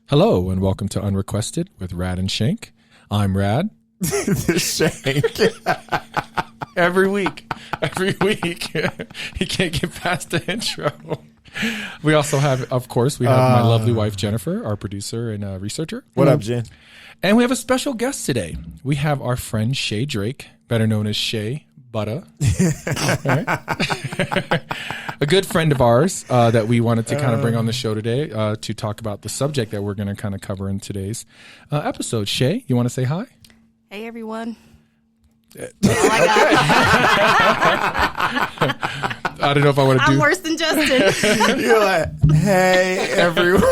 Hello and welcome to Unrequested with Rad and Shank. I'm Rad. This is Shank. Every week. He can't get past the intro. We also have, of course, my lovely wife, Jennifer, our producer and researcher. What up, Jen? And we have a special guest today. We have our friend Shay Drake, better known as Shay Butter. A good friend of ours that we wanted to kind of bring on the show today to talk about the subject that we're going to kind of cover in today's episode. Shay, you want to say hi? Hey, everyone. I don't know if I want to do. I'm worse than Justin. You're like, hey, everyone.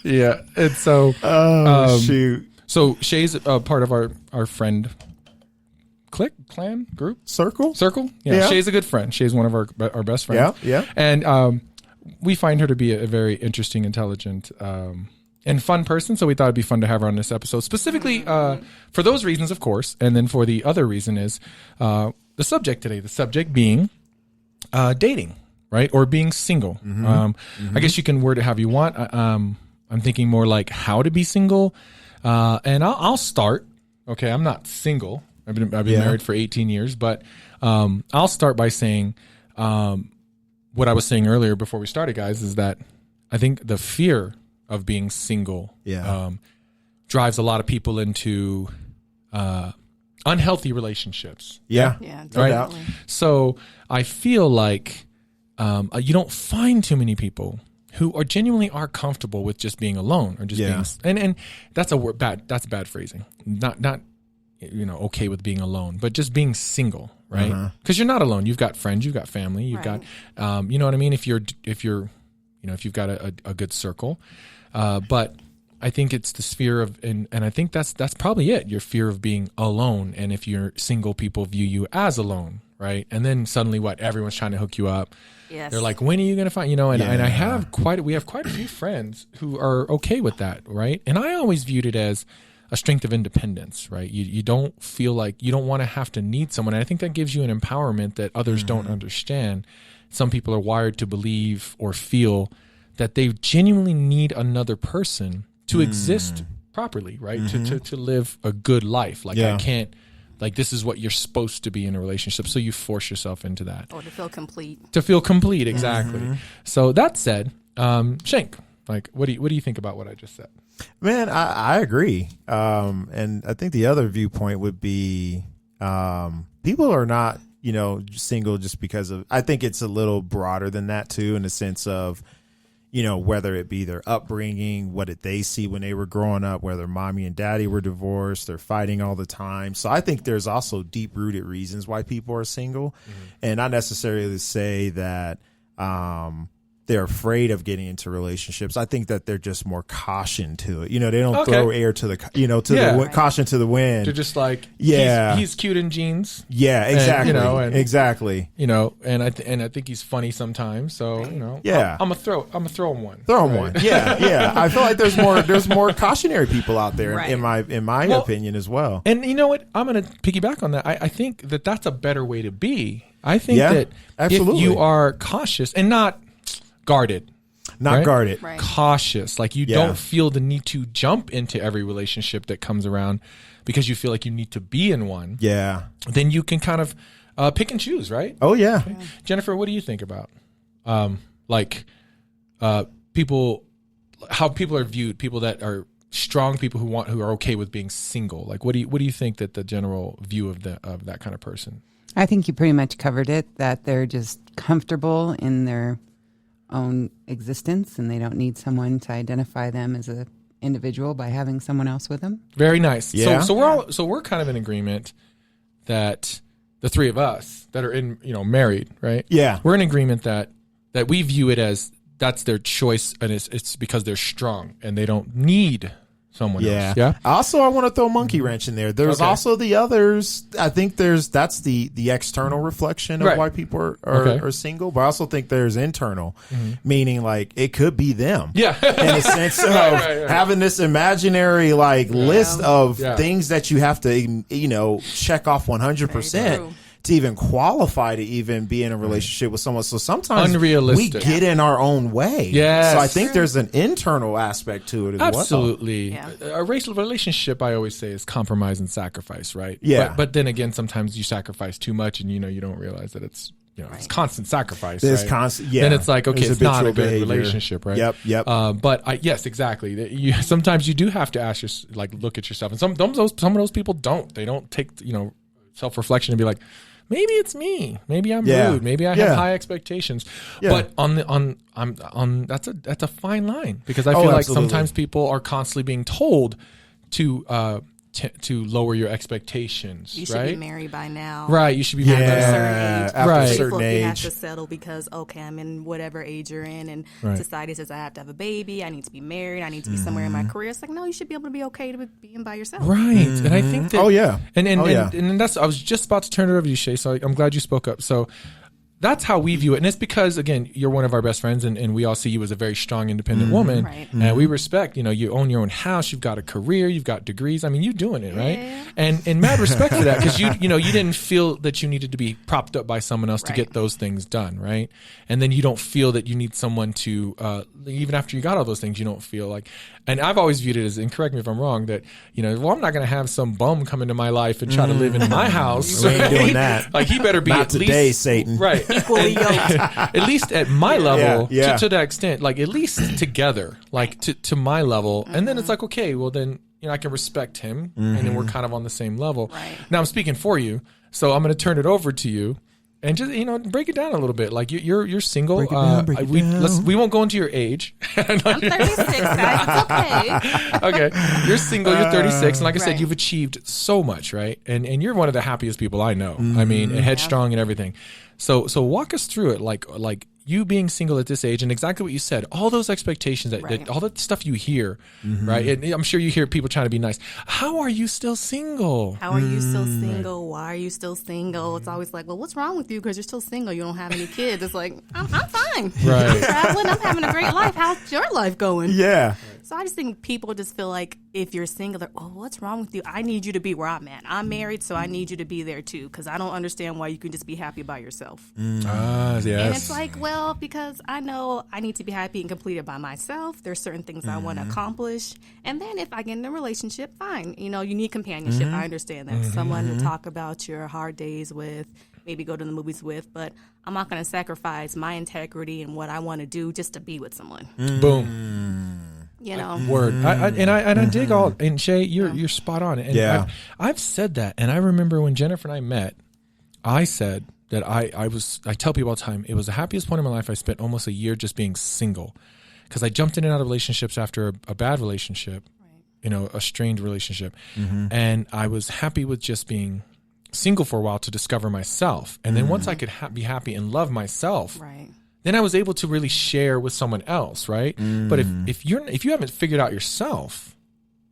Yeah. And so, shoot. So Shay's part of our friend clan group Circle? Yeah. Shay's a good friend. Shay's one of our best friends. Yeah. And we find her to be a very interesting, intelligent, and fun person. So we thought it'd be fun to have her on this episode, specifically for those reasons, of course. And then for the other reason is the subject today. The subject being dating, right, or being single. I guess you can word it however you want. I'm thinking more like how to be single, and I'll start. Okay, I'm not single. I've been married for 18 years, but I'll start by saying what I was saying earlier before we started, guys, is that I think the fear of being single drives a lot of people into unhealthy relationships. Yeah, Definitely. So I feel like you don't find too many people who are genuinely comfortable with just being alone or just being, and that's that's bad phrasing. Not okay with being alone, but just being single, right? Because you're not alone. You've got friends, you've got family, you've got, you know what I mean? If you've got a good circle, but I think it's the fear of, and I think that's probably it. Your fear of being alone. And if you're single, people view you as alone, right? And then suddenly everyone's trying to hook you up. Yes. They're like, when are you going to find, and I have we have quite a few friends who are okay with that, right? And I always viewed it as a strength of independence, right? You don't feel like you don't want to have to need someone. And I think that gives you an empowerment that others don't understand. Some people are wired to believe or feel that they genuinely need another person to exist properly, right? To live a good life. Like I can't, like this is what you're supposed to be in a relationship. So you force yourself into that. Or to feel complete. To feel complete, exactly. So that said, Shank, like what do you think about what I just said? Man, I agree. And I think the other viewpoint would be people are not, single just because of, I think it's a little broader than that too, in the sense of, whether it be their upbringing, what did they see when they were growing up, whether mommy and daddy were divorced, they're fighting all the time. So I think there's also deep rooted reasons why people are single. And not necessarily say that, they're afraid of getting into relationships. I think that they're just more caution to it. They don't throw air to the, caution to the wind. They're just like, he's cute in jeans. Yeah, exactly. And, exactly. And I think he's funny sometimes. So, I'm gonna throw him one. Throw him one. Yeah. I feel like there's more cautionary people out there in my opinion as well. And you know what? I'm going to piggyback on that. I think that that's a better way to be. I think that absolutely. If you are cautious and not guarded. Guarded. Right. Cautious. Like you don't feel the need to jump into every relationship that comes around because you feel like you need to be in one. Yeah. Then you can kind of pick and choose, right? Oh, yeah. Okay. Jennifer, what do you think about people, how people are viewed, people that are strong, people who are okay with being single? Like what do you think that the general view of that kind of person? I think you pretty much covered it, that they're just comfortable in their own existence and they don't need someone to identify them as an individual by having someone else with them. Very nice. Yeah. So we're kind of in agreement that the three of us that are married, right? Yeah. We're in agreement that we view it as that's their choice and it's because they're strong and they don't need someone else. Yeah. Also, I want to throw a monkey wrench in there. There's also the others. I think that's the external reflection of why people are single, but I also think there's internal, meaning like it could be them. Yeah. In a sense of having this imaginary list of things that you have to, check off 100%. to even qualify to even be in a relationship with someone. So sometimes Unrealistic. we get in our own way. Yes. So I think there's an internal aspect to it as well. Absolutely. Yeah. A racial relationship, I always say, is compromise and sacrifice, right? Yeah. But then again, sometimes you sacrifice too much and, you don't realize that it's, it's constant sacrifice. There's right? constant, yeah. Then it's like, okay, There's it's not a habitual good behavior. relationship, right? Yep. But yes, exactly. Sometimes you do have to ask look at yourself. And some of those people don't. They don't take, self-reflection and be like, maybe it's me. Maybe I'm rude. Maybe I have high expectations. Yeah. But that's a fine line, because I feel like sometimes people are constantly being told to lower your expectations. You should be married by now. Right. You should be married by a certain age. After Right. a certain You age. have to settle because, okay, I'm in whatever age you're in, and society says I have to have a baby, I need to be married, I need to be somewhere in my career. It's like, no, you should be able to be okay to being by yourself. Right. And I think that. Oh, yeah. And that's, I was just about to turn it over to you, Shay. So I'm glad you spoke up. So that's how we view it. And it's because, again, you're one of our best friends, and we all see you as a very strong, independent woman. Right. And we respect, you own your own house, you've got a career, you've got degrees. I mean, you're doing it, right? Yeah. And mad respect for that, because you didn't feel that you needed to be propped up by someone else to Right. get those things done, right? And then you don't feel that you need someone to, even after you got all those things, you don't feel like, and I've always viewed it as, and correct me if I'm wrong, that, I'm not going to have some bum come into my life and try to live in my house. We ain't doing that. Like, he better be Not at today, least, Satan. right. Equally yoked. At least at my level, Yeah. To that extent, like, at least together, like to my level. And then it's like, okay, well then, I can respect him, and then we're kind of on the same level. Right. Now I'm speaking for you, so I'm going to turn it over to you. And just break it down a little bit. Like, you're single. Break it down. We won't go into your age. I'm 36, guys. It's okay. Okay, you're single. You're 36, and like I said, Right. you've achieved so much, right? And you're one of the happiest people I know. I mean, and headstrong and everything. So walk us through it, like you being single at this age, and exactly what you said, all those expectations that all that stuff you hear, right? And I'm sure you hear people trying to be nice. How are you still single? How are you still single? Why are you still single? It's always like, well, what's wrong with you? Because you're still single. You don't have any kids. It's like, I'm fine. Right. I'm traveling. I'm having a great life. How's your life going? Yeah. So I just think people just feel like if you're single, they're, what's wrong with you? I need you to be where I'm at. I'm married, so I need you to be there too, because I don't understand why you can just be happy by yourself. Yes. And it's like, well, because I know I need to be happy and completed by myself. There's certain things I want to accomplish. And then if I get in a relationship, fine. You need companionship. I understand that. Someone to talk about your hard days with, maybe go to the movies with. But I'm not going to sacrifice my integrity and what I want to do just to be with someone. Boom. Word. I dig all, and Shay, you're spot on. And I've said that, and I remember when Jennifer and I met, I said that I tell people all the time, it was the happiest point in my life. I spent almost a year just being single, because I jumped in and out of relationships after a bad relationship, a strained relationship, and I was happy with just being single for a while to discover myself. And then once I could be happy and love myself, then I was able to really share with someone else, right? But if you haven't figured out yourself,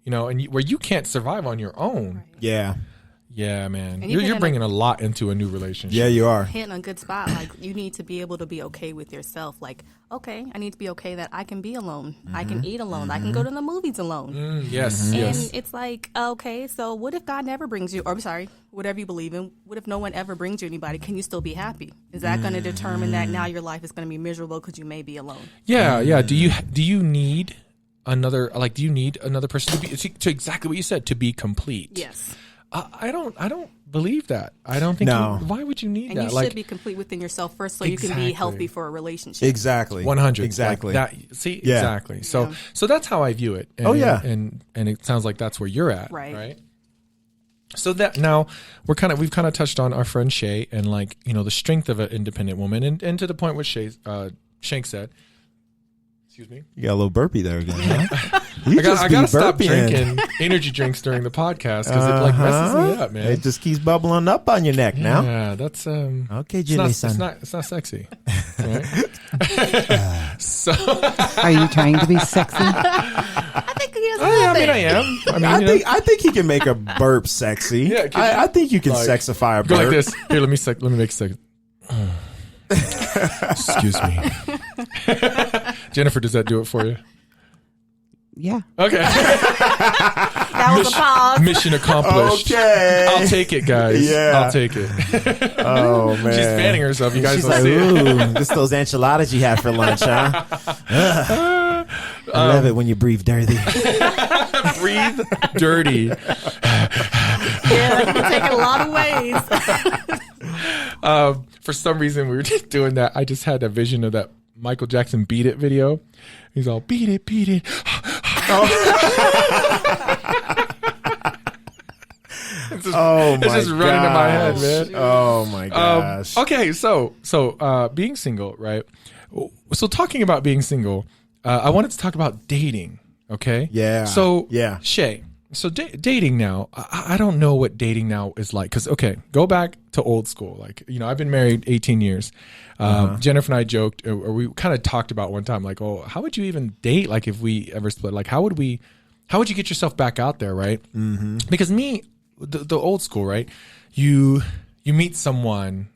and where you can't survive on your own, yeah, man, you're bringing a lot into a new relationship. Yeah, you are hitting a good spot. Like, you need to be able to be okay with yourself. Like, okay, I need to be okay that I can be alone. I can eat alone. I can go to the movies alone. Yes. And it's like, okay, so what if God never brings you, or I'm sorry, whatever you believe in, what if no one ever brings you anybody? Can you still be happy? Is that going to determine that now your life is going to be miserable because you may be alone? Yeah. Do you need another person to exactly what you said, to be complete? Yes. I don't believe that. I don't think. No. Why would you need and that? you should be complete within yourself first, so you can be healthy for a relationship. Exactly. 100. Exactly. Like that. See, exactly. So that's how I view it. And, and it sounds like that's where you're at. Right. So that now we've kind of touched on our friend Shay and the strength of an independent woman, and to the point what Shank said. Excuse me. You got a little burpee there again. Huh? I gotta stop drinking energy drinks during the podcast because it messes me up, man. It just keeps bubbling up on your neck now. Yeah, that's okay, Jimmy. It's not sexy. Right? So, Are you trying to be sexy? I think he is. I am. I think he can make a burp sexy. Yeah, I think you can sexify a burp. Go like this. Here, let me make sex. Excuse me. Jennifer, does that do it for you? Yeah. Okay. That was a pause. Mission accomplished. Okay. I'll take it, guys. Yeah. I'll take it. Oh man, She's fanning herself. You guys She's don't like, see it. ooh, this those enchiladas you had for lunch, huh? Ugh. I love it when you breathe dirty. Breathe dirty. Yeah, that can take a lot of ways. For some reason, we were just doing that. I just had a vision of that Michael Jackson "Beat It" video. He's all beat it, beat it. It's just running in my head, man. Oh my gosh. Okay, so being single, right? So talking about being single, I wanted to talk about dating. Okay. Yeah. So yeah. Shay. So dating now, I don't know what dating now is like. Because, okay, go back to old school. Like, I've been married 18 years. Jennifer and I joked, or we kind of talked about one time, like, oh, how would you even date? Like, if we ever split, like, how would you get yourself back out there, right? Mm-hmm. Because the old school, right? You meet someone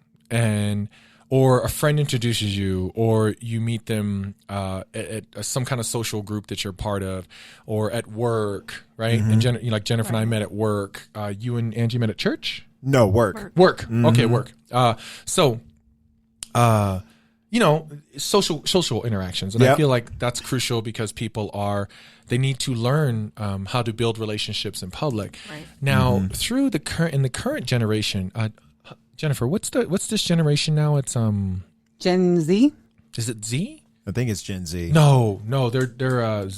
or a friend introduces you, or you meet them at some kind of social group that you're part of, or at work, right? Mm-hmm. And like Jennifer and I met at work. You and Angie met at church? No, work. Mm-hmm. Okay, work. Social interactions, and I feel like that's crucial because people they need to learn how to build relationships in public. Right. Now, through the current generation. Jennifer, what's this generation now? It's Gen Z. Is it Z? I think it's Gen Z. No, they're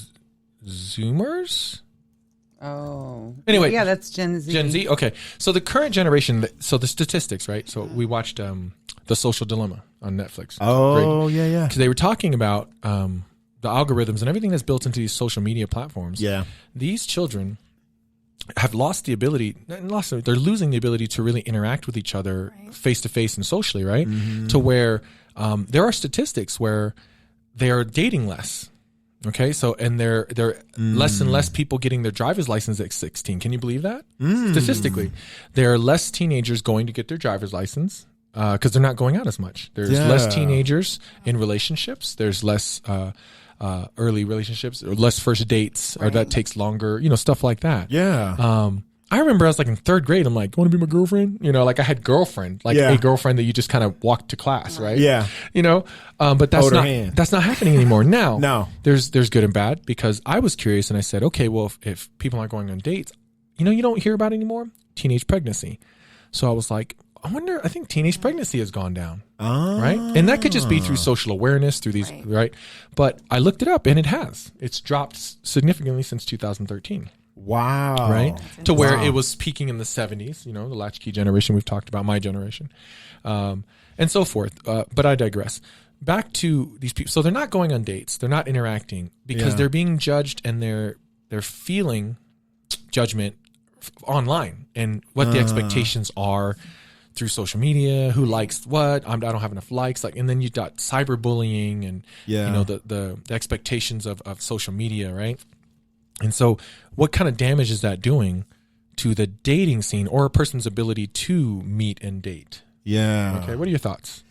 Zoomers. Oh, anyway, yeah, that's Gen Z. Gen Z. Okay, so the current generation. So the statistics, right? So we watched The Social Dilemma on Netflix. Oh, great. Yeah. Because they were talking about the algorithms and everything that's built into these social media platforms. Yeah, these children have lost the ability. They're losing the ability to really interact with each other face to face and socially, right? Mm-hmm. To where there are statistics where they are dating less. Okay, so and they're less and less people getting their driver's license at 16. Can you believe that? Statistically, there are less teenagers going to get their driver's license because they're not going out as much. There's less teenagers in relationships. There's less early relationships, or less first dates, or that takes longer. Stuff like that. Yeah. I remember I was like in third grade. I'm like, want to be my girlfriend? Like I had girlfriend, like a girlfriend that you just kind of walked to class, right? Yeah. But that's not happening anymore now. No. There's good and bad, because I was curious and I said, okay, well, if people aren't going on dates, you don't hear about anymore teenage pregnancy. So I was like, I think teenage pregnancy has gone down, right? And that could just be through social awareness, through these, right? But I looked it up and it has. It's dropped significantly since 2013. Wow. Right? To where it was peaking in the 70s, the latchkey generation we've talked about, my generation, and so forth. But I digress. Back to these people. So they're not going on dates. They're not interacting because they're being judged, and they're feeling judgment online and what the expectations are through social media, who likes what, I don't have enough likes, and then you got cyberbullying and the expectations of social media, right? And so what kind of damage is that doing to the dating scene or a person's ability to meet and date? Yeah. Okay, what are your thoughts?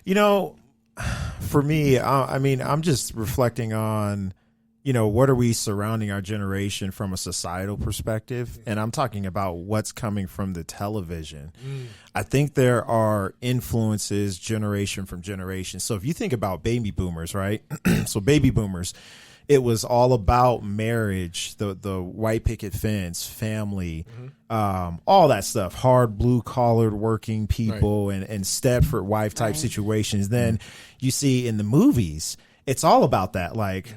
For me, I'm just reflecting on, what are we surrounding our generation from a societal perspective? And I'm talking about what's coming from the television. I think there are influences generation from generation. So if you think about baby boomers, right? So baby boomers, it was all about marriage, the white picket fence, family, all that stuff, hard blue collared working people, and Stepford wife type situations. Then you see in the movies, it's all about that. Like,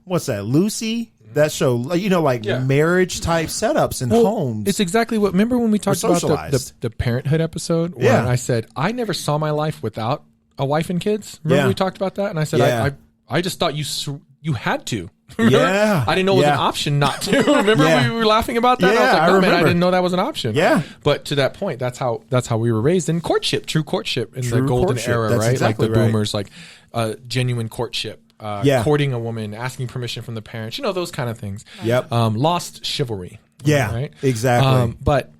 what's that? Lucy? That show, marriage type setups in homes. It's exactly what. Remember when we talked about the parenthood episode? Where I said I never saw my life without a wife and kids. Remember we talked about that, and I said I just thought you had to. Yeah. I didn't know it was an option not to. Remember we were laughing about that? Yeah, I was like, I man, I didn't know that was an option. Yeah. But to that point, that's how we were raised in courtship, true courtship in the golden era, That's right? exactly like the boomers, like genuine courtship, courting a woman, asking permission from the parents, those kind of things. Yep. Lost chivalry. Yeah. Right. Exactly. But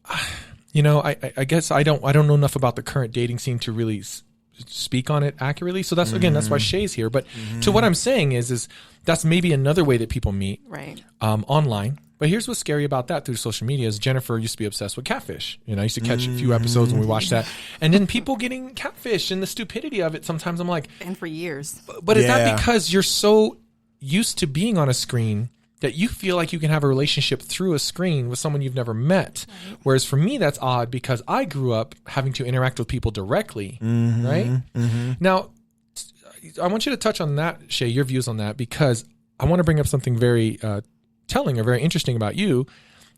I guess I don't know enough about the current dating scene to really speak on it accurately. So that's again, that's why Shay's here. But to what I'm saying is that's maybe another way that people meet Right. Online. But here's what's scary about that through social media is Jennifer used to be obsessed with catfish. I used to catch a few episodes when we watched that. And then people getting catfish and the stupidity of it. Sometimes I'm like, And for years. but is that because you're so used to being on a screen that you feel like you can have a relationship through a screen with someone you've never met? Right. Whereas for me, that's odd because I grew up having to interact with people directly, right? Now, I want you to touch on that, Shay, your views on that, because I want to bring up something very telling or very interesting about you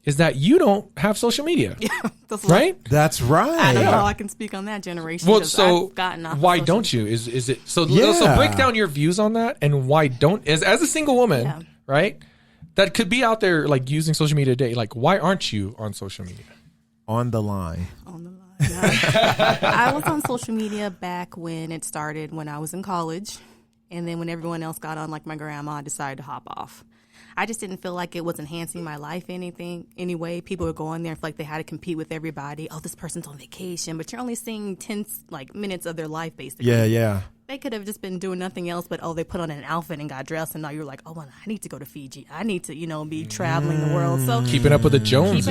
is that you don't have social media. Yeah, that's right? That's right. I don't know how I can speak on that generation. Well, so I've gotten off why of don't you? Is it so? So break down your views on that and why don't as a single woman, right? That could be out there like using social media today. Like, why aren't you on social media? On the line. On the line. Yeah. I was on social media back when it started when I was in college, and then when everyone else got on, like my grandma, I decided to hop off. I just didn't feel like it was enhancing my life anyway. People would go on there and feel like they had to compete with everybody. Oh, this person's on vacation, but you're only seeing 10 minutes of their life, basically. Yeah. They could have just been doing nothing else, but they put on an outfit and got dressed, and now you're like, well, I need to go to Fiji. I need to, be traveling the world. So keeping up with the Joneses.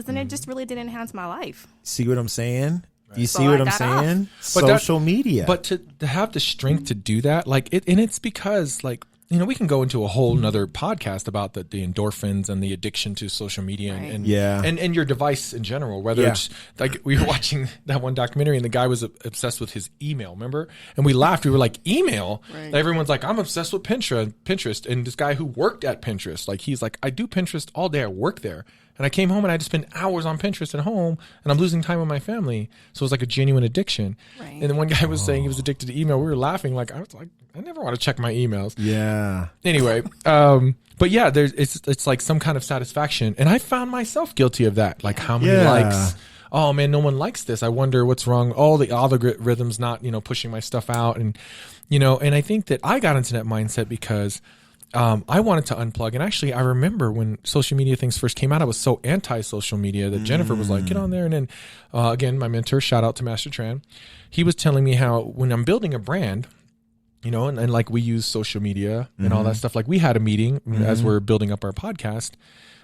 And it just really didn't enhance my life. See what I'm saying? Do you So see what I I'm got saying? off. Social media. But to have the strength to do that, and it's because we can go into a whole nother podcast about the endorphins and the addiction to social media and your device in general, whether it's like we were watching that one documentary and the guy was obsessed with his email, remember? And we laughed. We were like, email? Right. Everyone's like, I'm obsessed with Pinterest. And this guy who worked at Pinterest, he's like, I do Pinterest all day. I work there. And I came home and I had to spend hours on Pinterest at home and I'm losing time with my family. So it was like a genuine addiction. Right. And then one guy was saying he was addicted to email. We were laughing. I was like, I never want to check my emails. Yeah. Anyway, but yeah, it's like some kind of satisfaction. And I found myself guilty of that. Like how many likes? Oh man, no one likes this. I wonder what's wrong. All the algorithms not, pushing my stuff out. And, and I think that I got into that mindset because I wanted to unplug. And actually, I remember when social media things first came out, I was so anti-social media that Jennifer was like, get on there. And then, again, my mentor, shout out to Master Tran, he was telling me how when I'm building a brand, and like we use social media and all that stuff. Like we had a meeting as we're building up our podcast.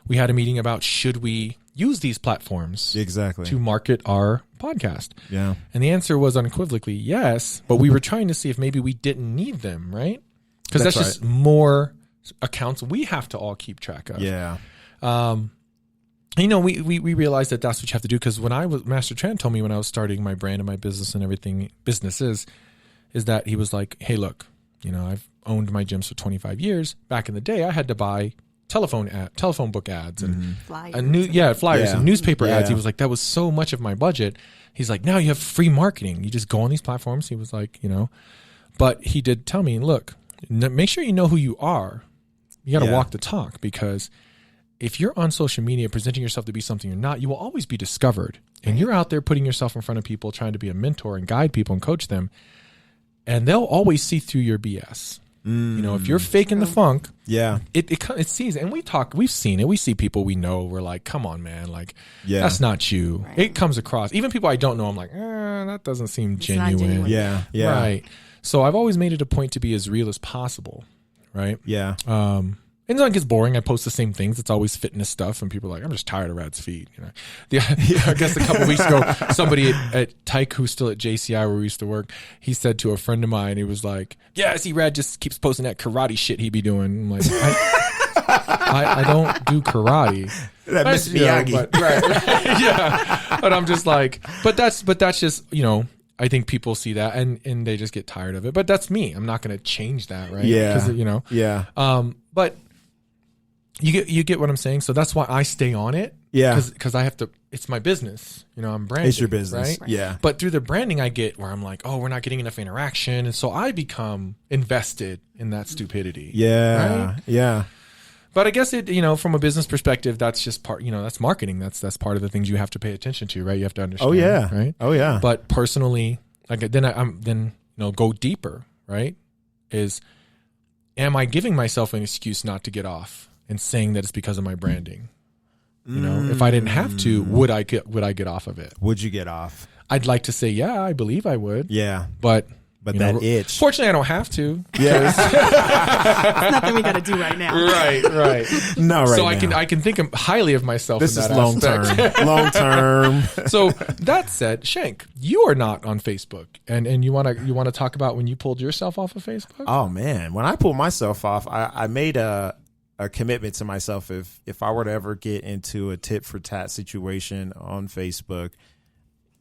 We had a meeting about should we use these platforms to market our podcast? Yeah. And the answer was unequivocally yes, but we were trying to see if maybe we didn't need them, right? Because that's just more accounts we have to all keep track of. Yeah. We realized that that's what you have to do. Because when Master Tran told me when I was starting my brand and my business and everything, businesses, is that he was like, hey, look, I've owned my gyms for 25 years. Back in the day, I had to buy telephone book ads and flyers and newspaper ads. He was like, that was so much of my budget. He's like, now you have free marketing. You just go on these platforms. He was like, but he did tell me, look, make sure you know who you are. You got to walk the talk, because if you're on social media presenting yourself to be something you're not, you will always be discovered. And you're out there putting yourself in front of people, trying to be a mentor and guide people and coach them. And they'll always see through your BS. If you're faking the funk, it sees. And we've seen it. We see people we know. We're like, come on, man. That's not you. Right. It comes across. Even people I don't know, I'm like, that doesn't seem genuine. Yeah. Right. So I've always made it a point to be as real as possible. Right. Yeah. And then it gets boring. I post the same things. It's always fitness stuff. And people are like, I'm just tired of Rad's feed. I guess a couple weeks ago, somebody at Tyke, who's still at JCI where we used to work, he said to a friend of mine, he was like, yeah, I see Rad just keeps posting that karate shit he be doing. I'm like, I don't do karate. That Miss Miyagi. Right. Yeah. But I'm just like, but that's just, I think people see that and they just get tired of it. But that's me. I'm not going to change that, right? Yeah. Yeah. But you get what I'm saying? So that's why I stay on it. Yeah. Because I have to, it's my business. I'm branding. It's your business. Right? Yeah. But through the branding I get where I'm like, oh, we're not getting enough interaction. And so I become invested in that stupidity. Yeah. Right? Yeah. But I guess it, from a business perspective, that's just part, that's marketing. That's part of the things you have to pay attention to, right? You have to understand. Oh yeah. Right. Oh yeah. But personally, then go deeper, right? Am I giving myself an excuse not to get off and saying that it's because of my branding? If I didn't have to, would I get off of it? Would you get off? I'd like to say, yeah, I believe I would. Yeah. But But that itch. Fortunately, I don't have to. Yeah. It's nothing we got to do right now. Right. No, right. So now. I can think highly of myself. This in is that long aspect. term. Long term. So that said, Shank, you are not on Facebook, and you wanna talk about when you pulled yourself off of Facebook? Oh man, when I pulled myself off, I made a commitment to myself. If I were to ever get into a tit for tat situation on Facebook,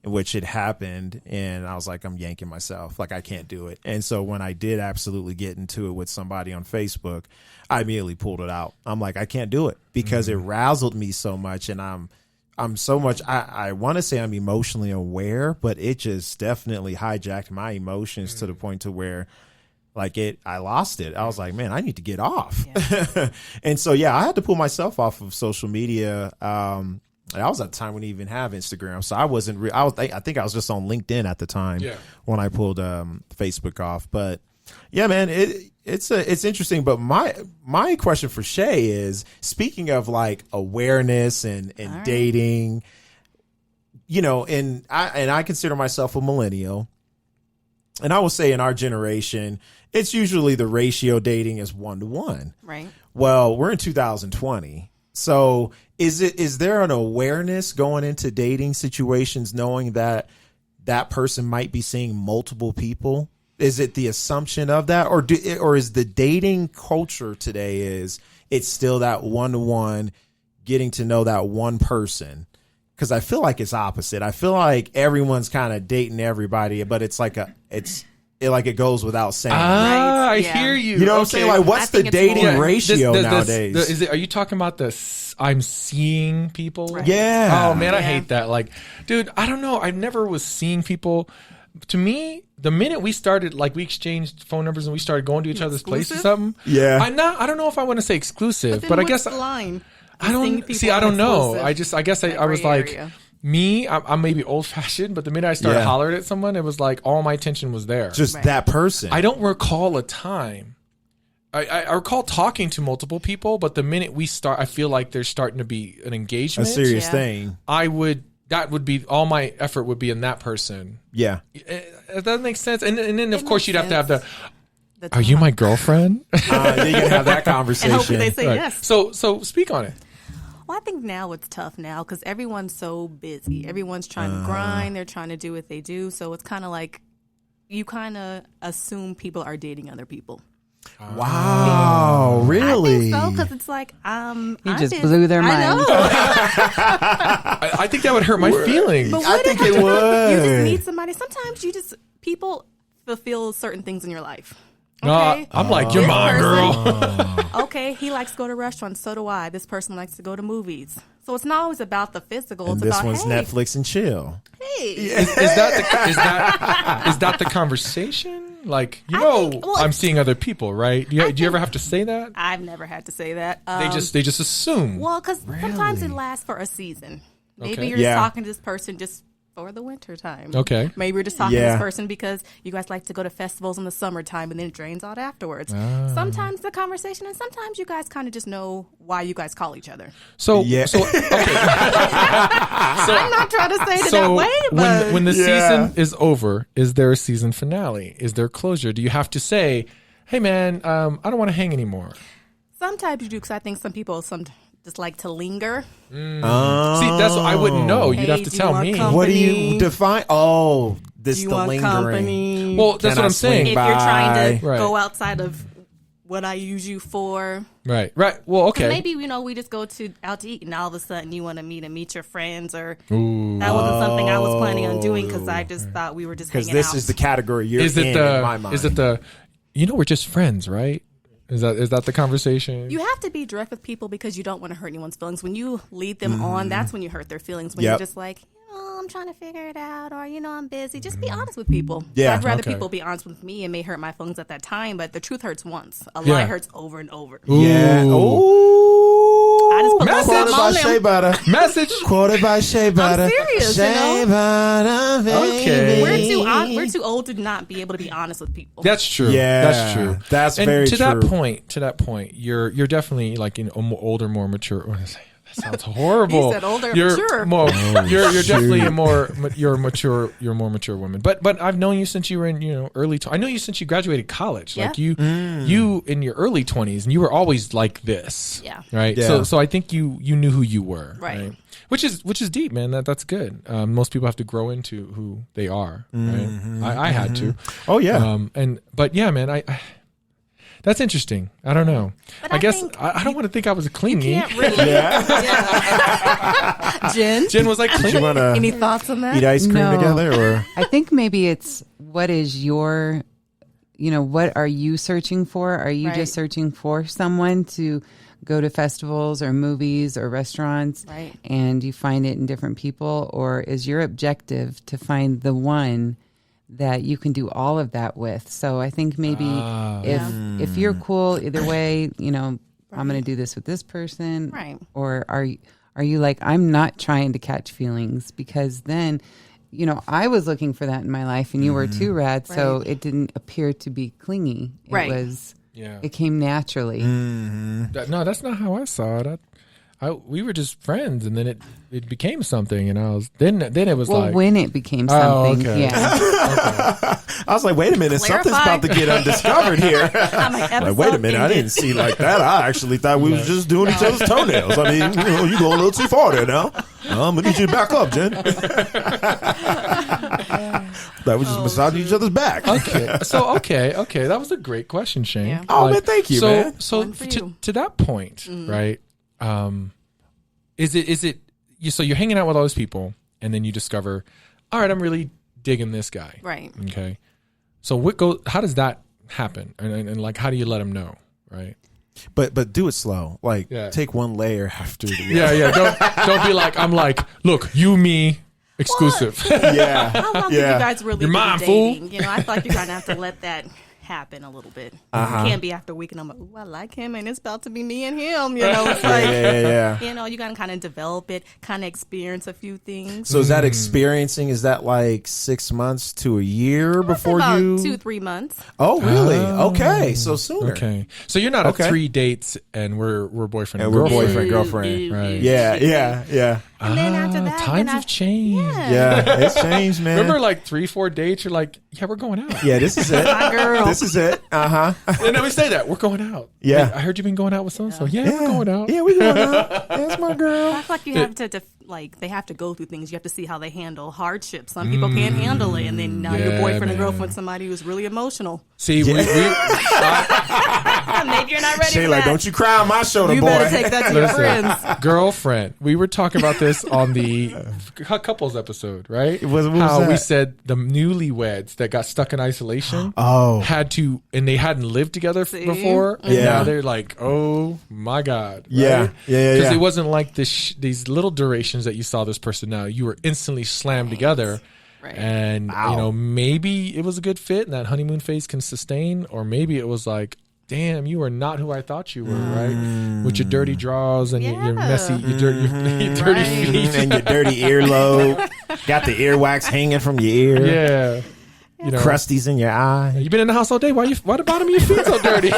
which it happened, and I was like, I'm yanking myself. Like, I can't do it. And so when I did absolutely get into it with somebody on Facebook, I immediately pulled it out. I'm like, I can't do it because it razzled me so much. And I'm so much, I want to say I'm emotionally aware, but it just definitely hijacked my emotions to the point to where I lost it. I was like, man, I need to get off. Yeah. And so, yeah, I had to pull myself off of social media. I was at the time when we didn't even have Instagram, so I wasn't. I think I was just on LinkedIn at the time when I pulled Facebook off. But yeah, man, it's interesting. But my question for Shay is, speaking of like awareness and right. dating, and I consider myself a millennial, and I will say in our generation, it's usually the ratio dating is 1-to-1. Right. Well, we're in 2020. So is there an awareness going into dating situations knowing that that person might be seeing multiple people? Is it the assumption of that, or is the dating culture today it's still that 1-to-1, getting to know that one person? Because I feel like it's opposite. I feel like everyone's kind of dating everybody, but it's like it goes without saying. Ah, I hear you. You know what I'm saying? Like, what's the dating ratio nowadays? Are you talking about I'm seeing people? Right. Yeah. Oh man, I hate that. Like, dude, I don't know. I never was seeing people. To me, the minute we started, like, we exchanged phone numbers and we started going to each other's place or something. Yeah. I don't know if I want to say exclusive, but I guess the line. I don't know. I guess I was like. Area. I'm maybe old fashioned, but the minute I started hollering at someone, it was like all my attention was there. Just that person. I don't recall a time. I recall talking to multiple people, but the minute we start, I feel like there's starting to be an engagement. A serious thing. That would be all my effort would be in that person. Yeah. That makes sense. And then of course you'd have to have the are you my girlfriend? You can have that conversation. And hopefully they say yes. So speak on it. Well, I think now it's tough now because everyone's so busy. Everyone's trying to grind. They're trying to do what they do. So it's kind of like you kind of assume people are dating other people. Wow, really? I think so, because it's like you just blew their mind. I know. I think that would hurt my feelings. But I think it would. You just need somebody. Sometimes people fulfill certain things in your life. Okay. No, I'm like, you're my girl. Okay, he likes to go to restaurants. So do I. This person likes to go to movies. So it's not always about the physical. And it's this about, one's Netflix and chill. Hey. Is that the conversation? Like, I'm seeing other people, right? Do you ever have to say that? I've never had to say that. They just assume. Well, because sometimes it lasts for a season. Maybe you're just talking to this person just for the winter time. Okay. Maybe you're just talking to this person because you guys like to go to festivals in the summertime and then it drains out afterwards. Sometimes the conversation, and sometimes you guys kind of just know why you guys call each other. So okay. I'm not trying to say it that way, but when the season is over, is there a season finale? Is there closure? Do you have to say, hey man, I don't want to hang anymore? Sometimes you do, because I think some people just like to linger. See, that's what I wouldn't know. You'd have to tell me. Company? What do you define? Oh, this do you the want lingering. Company? Well, that's what I'm saying. If you're trying to Right. go outside of what I use you for. Right. Well, okay. Maybe, we just go out to eat and all of a sudden you want to meet your friends, or that wasn't something I was planning on doing because I just thought we were just hanging out. Because this is the category you're in my mind. Is it we're just friends, right? Is that the conversation? You have to be direct with people because you don't want to hurt anyone's feelings. When you lead them on, that's when you hurt their feelings. When you're just like, I'm trying to figure it out, or I'm busy. Just be honest with people. Yeah, I'd rather people be honest with me. It may hurt my feelings at that time, but the truth hurts once. A lie hurts over and over. Yeah. Ooh. I just put Quoted by Shay Butter. Message. Quoted by Shay Butter. I'm serious, Shea Butter, baby. Okay. We're too old to not be able to be honest with people. That's true. Yeah, that's true. That's and very to true. To that point, you're definitely like an older, more mature. That sounds horrible. He said older, you're mature. More, you're definitely a more mature woman. But I've known you since you were in early. I know you since you graduated college. Yeah. Like you in your early 20s, and you were always like this. Yeah. Right. Yeah. So I think you knew who you were. Right. Which is deep, man. That's good. Most people have to grow into who they are. Right. I had to. Oh yeah. But yeah, man. I that's interesting. I don't know. But I I guess think I don't want to think I was clingy. Can't really. Yeah. Jen was like, Did you clingy. want to Any thoughts on that? eat ice cream No. together, or I think maybe it's what is your, what are you searching for? Are you Right. just searching for someone to go to festivals or movies or restaurants Right. and you find it in different people? Or is your objective to find the one that you can do all of that with? So I think maybe if you're cool either way, I'm going to do this with this person. Right. Or are you like, I'm not trying to catch feelings, because then, I was looking for that in my life and you were too, Rad. So Right. it didn't appear to be clingy. Right. It came naturally. No, that's not how I saw it. We were just friends, and then it became something, and I was then it was Well, like when it became Oh, something, okay. yeah. I was like, wait a minute, Clarify. something's about to get undiscovered here. I'm like, Like, wait a minute, I didn't see like that. I actually thought we was just doing each other's toenails. I mean, you go a little too far there now. I'm gonna need you to back up, Jen. That was just massaging each other's back. okay. So okay, that was a great question, Shane. Yeah. Oh, man, thank you, man. So One for you. to that point, right? Is it you? So you're hanging out with all those people, and then you discover, all right, I'm really digging this guy. Right. Okay. So how does that happen? And like, how do you let them know? Right. But do it slow. Like, Yeah. take one layer after the Yeah. Don't be like, I'm like, look, you, me, exclusive. Yeah. How long Yeah. have you guys really Your been mom, fool. dating? I feel like you're gonna have to let that happen a little bit. Uh-huh. It can't be after a week and I'm like, ooh, I like him and it's about to be me and him. It's like, Yeah. you gotta kind of develop it, kind of experience a few things. So is that experiencing? Is that like 6 months to a year before about you? 2-3 months. Oh, really? Okay, so sooner. Okay. So you're not Okay. at 3 dates and we're boyfriend And and we're girlfriend. boyfriend, girlfriend. Right. Yeah. And then after that, times then have changed. Yeah, it's changed, man. Remember, like 3-4 dates, you're like, yeah, we're going out. Yeah, this is it. My girl. This is it. Uh-huh. And then we say that we're going out. Yeah. Hey, I heard you've been going out with so-and-so. Yeah, we're going out. Yeah, we going out. That's my girl. I feel like you have to, they have to go through things. You have to see how they handle hardship. Some people can't handle it, and then now Yeah, your boyfriend man. and girlfriend, somebody who's really emotional. See, Yeah. Maybe you're not ready Shay, for like, that. don't you cry on my shoulder, You boy. better take that to your Listen, friends. girlfriend. We were talking about this on the couples episode, right? What was How we that? said the newlyweds that got stuck in isolation Oh. had to, and they hadn't lived together See? before, and Yeah. now they're like, oh my god, Yeah. right? Yeah. Because it wasn't like these little durations that you saw this person now. You were instantly slammed together. Right. And Wow. maybe it was a good fit, and that honeymoon phase can sustain, or maybe it was like, damn, you are not who I thought you were, right? With your dirty drawers and your messy, your dirty Right. feet. And your dirty earlobe. Got the earwax hanging from your ear. Yeah. You know, Crusties in your eye. you've been in the house all day. Why the bottom of your feet so dirty?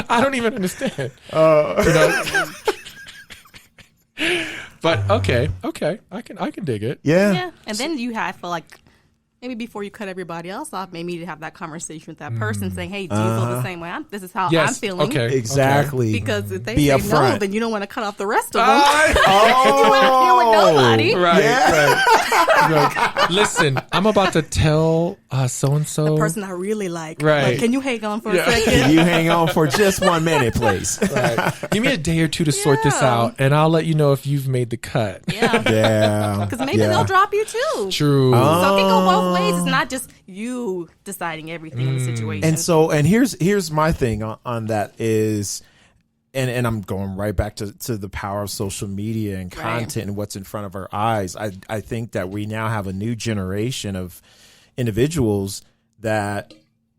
I don't even understand. You know? But okay, I can dig it. Yeah. Yeah, and then you have to maybe before you cut everybody else off, maybe you have that conversation with that person, saying, "Hey, do you feel the same way? This is how Yes. I'm feeling." Okay. Exactly. Because if they Be say no, upfront. then you don't want to cut off the rest of them. Oh. You want to deal with nobody. Right, Yeah. right. Listen, I'm about to tell so and so. The person I really like. Right. Like, can you hang on for Yeah. a second? Can you hang on for just 1 minute, please? Right. Give me a day or two to sort this Yeah. out, and I'll let you know if you've made the cut. Yeah. Yeah. Because maybe they'll drop you too. True. So it can go both ways. It's not just you deciding everything in the situation. And here's my thing on that is, and I'm going right back to the power of social media and content and what's in front of our eyes. I think that we now have a new generation of individuals that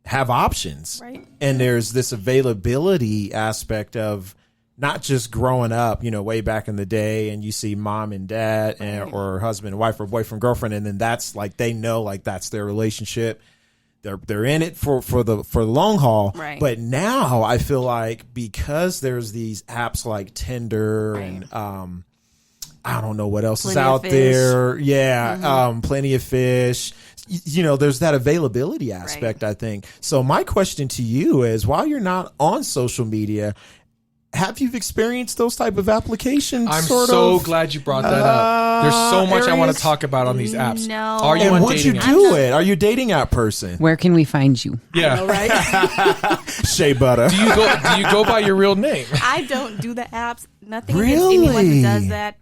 have options. Right. And there's this availability aspect of not just growing up, way back in the day, and you see mom and dad or husband and wife or boyfriend, girlfriend, and then that's like, they know like that's their relationship. they're in it for the long haul. Right. But now I feel like because there's these apps like Tinder and I don't know what else is out there. Yeah. Plenty of Fish. You know, there's that availability aspect, I think. So my question to you is, while you're not on social media, have you experienced those type of applications? I'm so glad you brought that up. There's so much I want to talk about on these apps. No. Are you And on would you dating do apps? it? Are you a dating app person? Where can we find you? Yeah. Right? Shea Butter. Do you go by your real name? I don't do the apps. Nothing Really? against anyone who does that.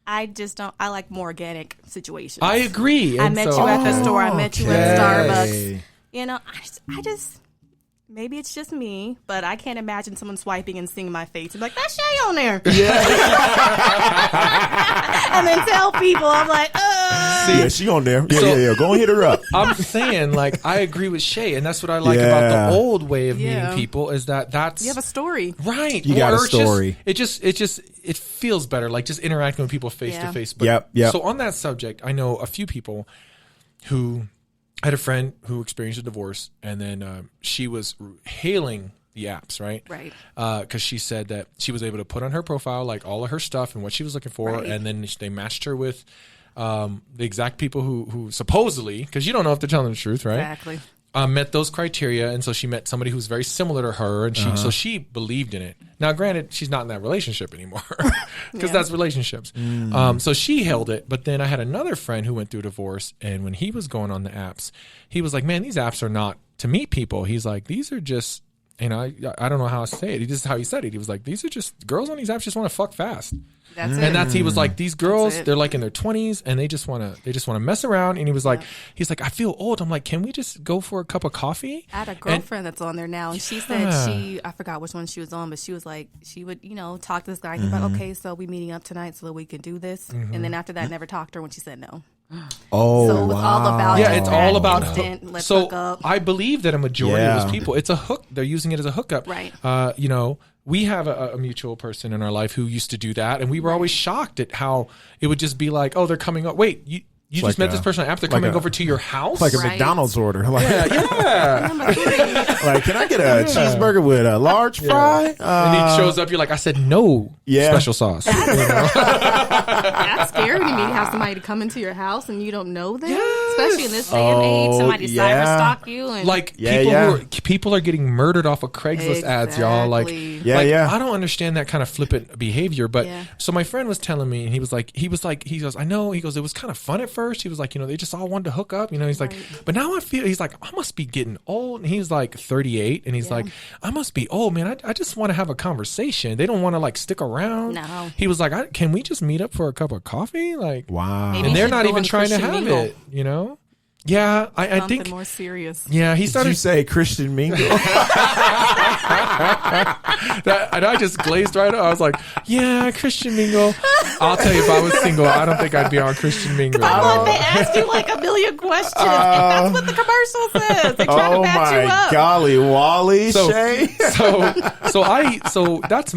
I just don't. I like more organic situations. I agree. I And met so- you at the store. I met you Okay. at Starbucks. You know, I just maybe it's just me, but I can't imagine someone swiping and seeing my face and be like, "That's Shay on there." And then tell people, I'm like, Yeah, she on there. Yeah, So- yeah. Go and hit her up. I'm saying, like, I agree with Shay, and that's what I like Yeah. about the old way of Yeah. meeting people is that's you have a story. right. You got a Or it's just- story. It feels better, like just interacting with people face to Yeah. face. Yep. So on that subject, I know a few people who I had a friend who experienced a divorce, and then she was hailing the apps, right? Right. Because she said that she was able to put on her profile like all of her stuff and what she was looking for, Right. and then they matched her with the exact people who supposedly, because you don't know if they're telling the truth, right? Exactly. Met those criteria, and so she met somebody who's very similar to her, and so she believed in it. Now, granted, she's not in that relationship anymore because that's relationships. So she held it, but then I had another friend who went through a divorce, and when he was going on the apps, he was like, "Man, these apps are not to meet people." He's like, "These are just." I don't know how to say it. This is how he said it. He was like, "These are just girls on these apps just want to fuck fast." That's it. And he was like, these girls, it. they're like in their 20s and they just want to mess around. And he was like, I feel old. I'm like, can we just go for a cup of coffee? I had a girlfriend that's on there now, and she said I forgot which one she was on, but she was like, she would, talk to this guy. He's like, okay, so we meeting up tonight so that we can do this. And then after that, never talked to her when she said no. Oh, So it was all about Yeah, just it's that all about instant, let's so hook up. I believe that a majority Yeah. of those people, it's a hook. They're using it as a hookup. Right. We have a mutual person in our life who used to do that, and we were always shocked at how it would just be like, oh, they're coming up. Wait, you just like met this person on app. They're like coming a- over to your house. like a Right. McDonald's order. Like, yeah. like, can I get a cheeseburger with a large fry? And he shows up. You're like, I said no. Yeah. Special sauce. That's scary to me to have somebody to come into your house and you don't know them, especially in this day and age. Somebody yeah. cyber stalk you and Like Yeah, people are getting murdered off of Craigslist ads, y'all. Like, Exactly. Yeah, yeah. I don't understand that kind of flippant behavior. But Yeah. so my friend was telling me, and he goes, I know. He goes, it was kind of fun at first. He was like, they just all wanted to hook up. He's like, but now he's like, I must be getting old. And he's like 38, and he's like, I must be old, man. I just want to have a conversation. They don't want to like stick around. No. He was like, can we just meet up for a cup of coffee? Like, Wow. Maybe and you they're should not go even on trying to Christian have Mingle. it, Yeah, I something think. more serious. Yeah, he Did started. you say Christian Mingle? And I just glazed right up. I was like, yeah, Christian Mingle. I'll tell you, if I was single, I don't think I'd be on Christian Mingle. I thought they asked you like a million questions. If that's what the commercial says. They try to Oh match you my up. golly, Wally, So- Shay. So that's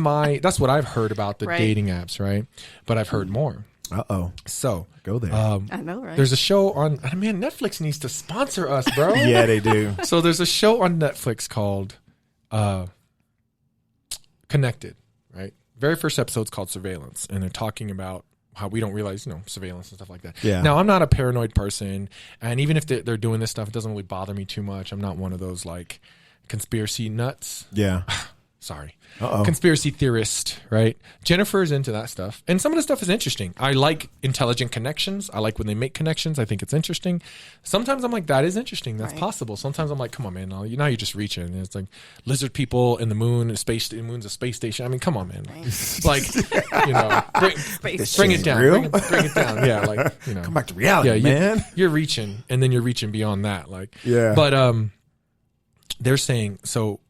what I've heard about the Right. dating apps, right? But I've heard more. Uh-oh. So Go there. I know, right? there's a show on. Man, Netflix needs to sponsor us, bro. Yeah, they do. So there's a show on Netflix called Connected, right? Very first episode's called Surveillance, and they're talking about how we don't realize, surveillance and stuff like that. Yeah. Now, I'm not a paranoid person, and even if they're doing this stuff, it doesn't really bother me too much. I'm not one of those like conspiracy nuts. Yeah. Sorry. Uh-oh. Conspiracy theorist, right? Jennifer is into that stuff. And some of the stuff is interesting. I like intelligent connections. I like when they make connections. I think it's interesting. Sometimes I'm like, that is interesting. That's Right. possible. Sometimes I'm like, come on, man. Now you're just reaching. And it's like lizard people in the moon, the moon's a space station. I mean, come on, man. Like, bring it down. real? Bring it down. Yeah, like, Come back to reality, man. You're reaching, and then you're reaching beyond that. Like, Yeah. But they're saying so.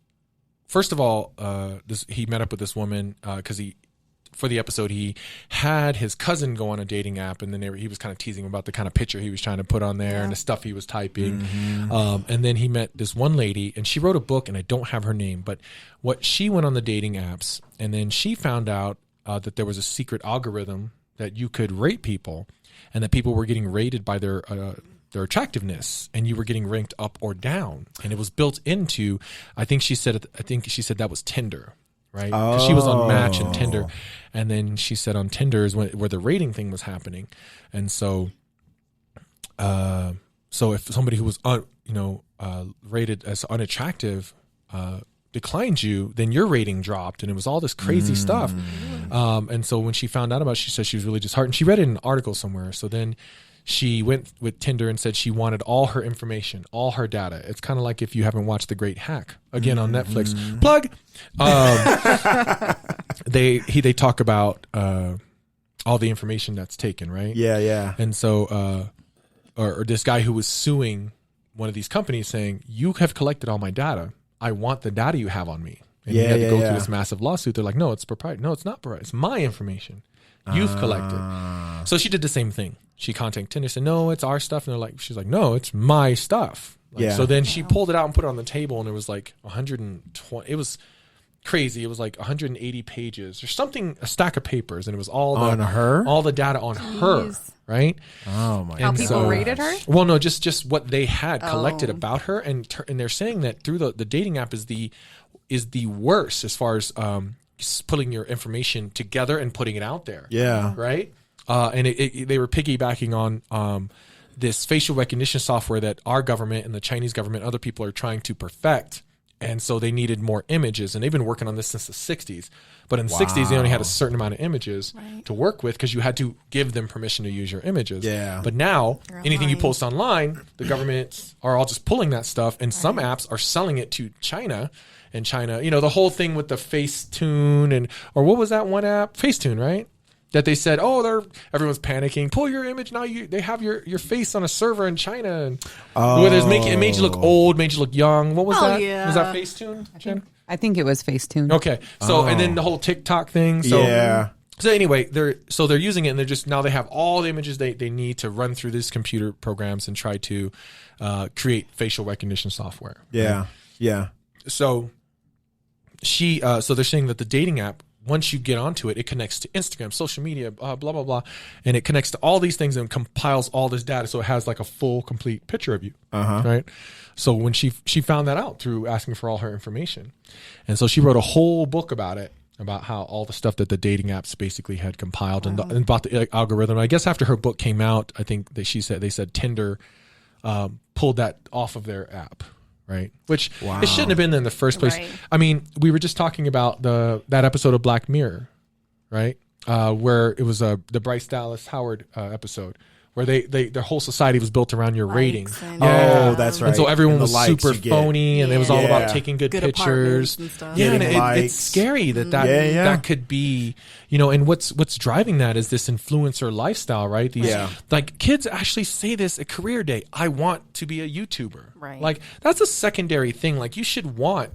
First of all, he met up with this woman because for the episode, he had his cousin go on a dating app, and then he was kind of teasing about the kind of picture he was trying to put on there and the stuff he was typing. And then he met this one lady, and she wrote a book, and I don't have her name, but she went on the dating apps, and then she found out that there was a secret algorithm that you could rate people, and that people were getting rated by their their attractiveness, and you were getting ranked up or down, and it was built into. I think she said that was Tinder, right? 'Cause she was on Match and Tinder, and then she said on Tinder is where the rating thing was happening, and so if somebody who was rated as unattractive declined you, then your rating dropped, and it was all this crazy stuff. And so when she found out about it, she said she was really disheartened. She read it in an article somewhere. So then she went with Tinder and said she wanted all her information, all her data. It's kind of like if you haven't watched The Great Hack, again on Netflix. Plug. They talk about all the information that's taken, right? Yeah. And so, or this guy who was suing one of these companies saying, you have collected all my data. I want the data you have on me. And he had to go through this massive lawsuit. They're like, no, it's proprietary. No, it's not proprietary. It's my information. You've collected. So she did the same thing. She contacted Tinder, said, no, it's our stuff. And they're like, she's like, no, it's my stuff. So then she pulled it out and put it on the table, and it was like 120. It was crazy. It was like 180 pages or something, a stack of papers, and it was all on her, all the data on her, right? Oh my! How people rated her? Well, no, just what they had collected about her, and they're saying that through the dating app is the worst as far as putting your information together and putting it out there. Yeah, right. And they were piggybacking on this facial recognition software that our government and the Chinese government, other people are trying to perfect. And so they needed more images, and they've been working on this since the 60s. But in the 60s, they only had a certain amount of images to work with because you had to give them permission to use your images. Yeah. But now, anything you post online, the governments are all just pulling that stuff, and some apps are selling it to China. And China, the whole thing with the Facetune or what was that one app? Facetune, right? That they said, everyone's panicking. Pull your image now. They have your face on a server in China, and it made you look old, made you look young. What was that? Yeah. Was that Facetune, Jen? I think it was Facetune. Okay, so and then the whole TikTok thing. So So anyway, they're using it, and they have all the images they need to run through these computer programs and try to create facial recognition software. Yeah, right? Yeah. So they're saying that the dating app, once you get onto it, it connects to Instagram, social media, blah, blah, blah. And it connects to all these things and compiles all this data. So it has like a full, complete picture of you. Right. So when she found that out through asking for all her information. And so she wrote a whole book about it, about how all the stuff that the dating apps basically had compiled and about the algorithm. I guess after her book came out, I think that they said Tinder pulled that off of their app. Right, which it shouldn't have been in the first place. Right. I mean, we were just talking about that episode of Black Mirror, right? Where it was the Bryce Dallas Howard episode, where their whole society was built around your rating. That's right. And so everyone was super phony, and it was all about taking good pictures. And stuff. Yeah, and it's scary that could be, and what's driving that is this influencer lifestyle, right? Like kids actually say this at career day. I want to be a YouTuber. Right. Like that's a secondary thing. Like you should want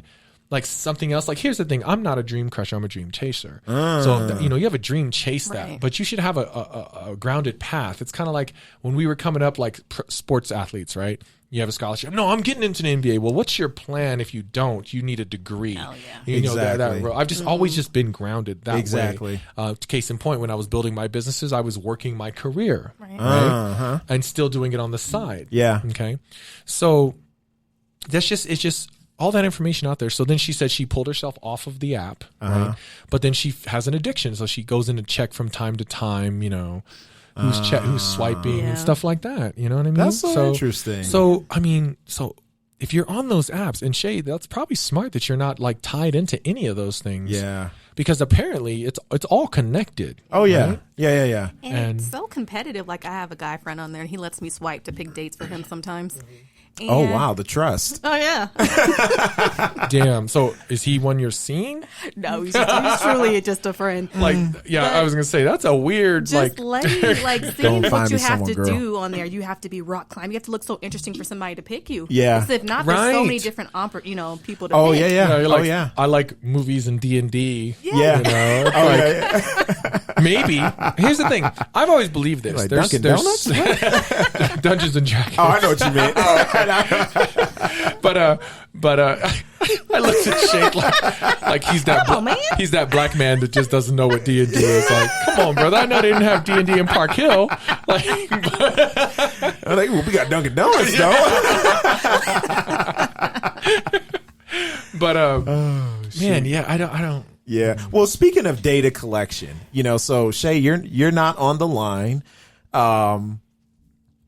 like something else. Like here's the thing. I'm not a dream crusher. I'm a dream chaser. So you have a dream, chase that. But you should have a grounded path. It's kind of like when we were coming up, like sports athletes, right? You have a scholarship. No, I'm getting into the NBA. Well, what's your plan if you don't? You need a degree. Hell yeah. That I've just always just been grounded that way. Case in point, when I was building my businesses, I was working my career, right? And still doing it on the side. Yeah. Okay. So it's just all that information out there. So then she said she pulled herself off of the app, right? But then she has an addiction, so she goes in to check from time to time, who's swiping and stuff like that. You know what I mean? That's so interesting. So if you're on those apps, and Shay, that's probably smart that you're not like tied into any of those things. Yeah. Because apparently it's all connected. Oh yeah. Right? Yeah. And it's so competitive. Like I have a guy friend on there, and he lets me swipe to pick dates for him sometimes. And oh wow, the trust. Oh yeah. Damn. So is he one you're seeing? No, he's truly just a friend. Like, I was gonna say that's a weird just seeing what you have to girl. do on there. You have to be rock climb. You have to look so interesting for somebody to pick you. Yeah. Because if not, there's so many different people to pick. You're like, I like movies and D&D. Yeah. Maybe. Here's the thing. I've always believed this. Like Dunkin' Donuts? Dungeons and Dragons. Oh, I know what you mean. But I looked at Shay like he's that he's that black man that just doesn't know what D&D is. Like, come on, brother. I know they didn't have D&D in Park Hill. Like, I'm like, well, we got Dunkin' Donuts though. but man, yeah, I don't. Yeah. Well, speaking of data collection, so Shay, you're not on the line.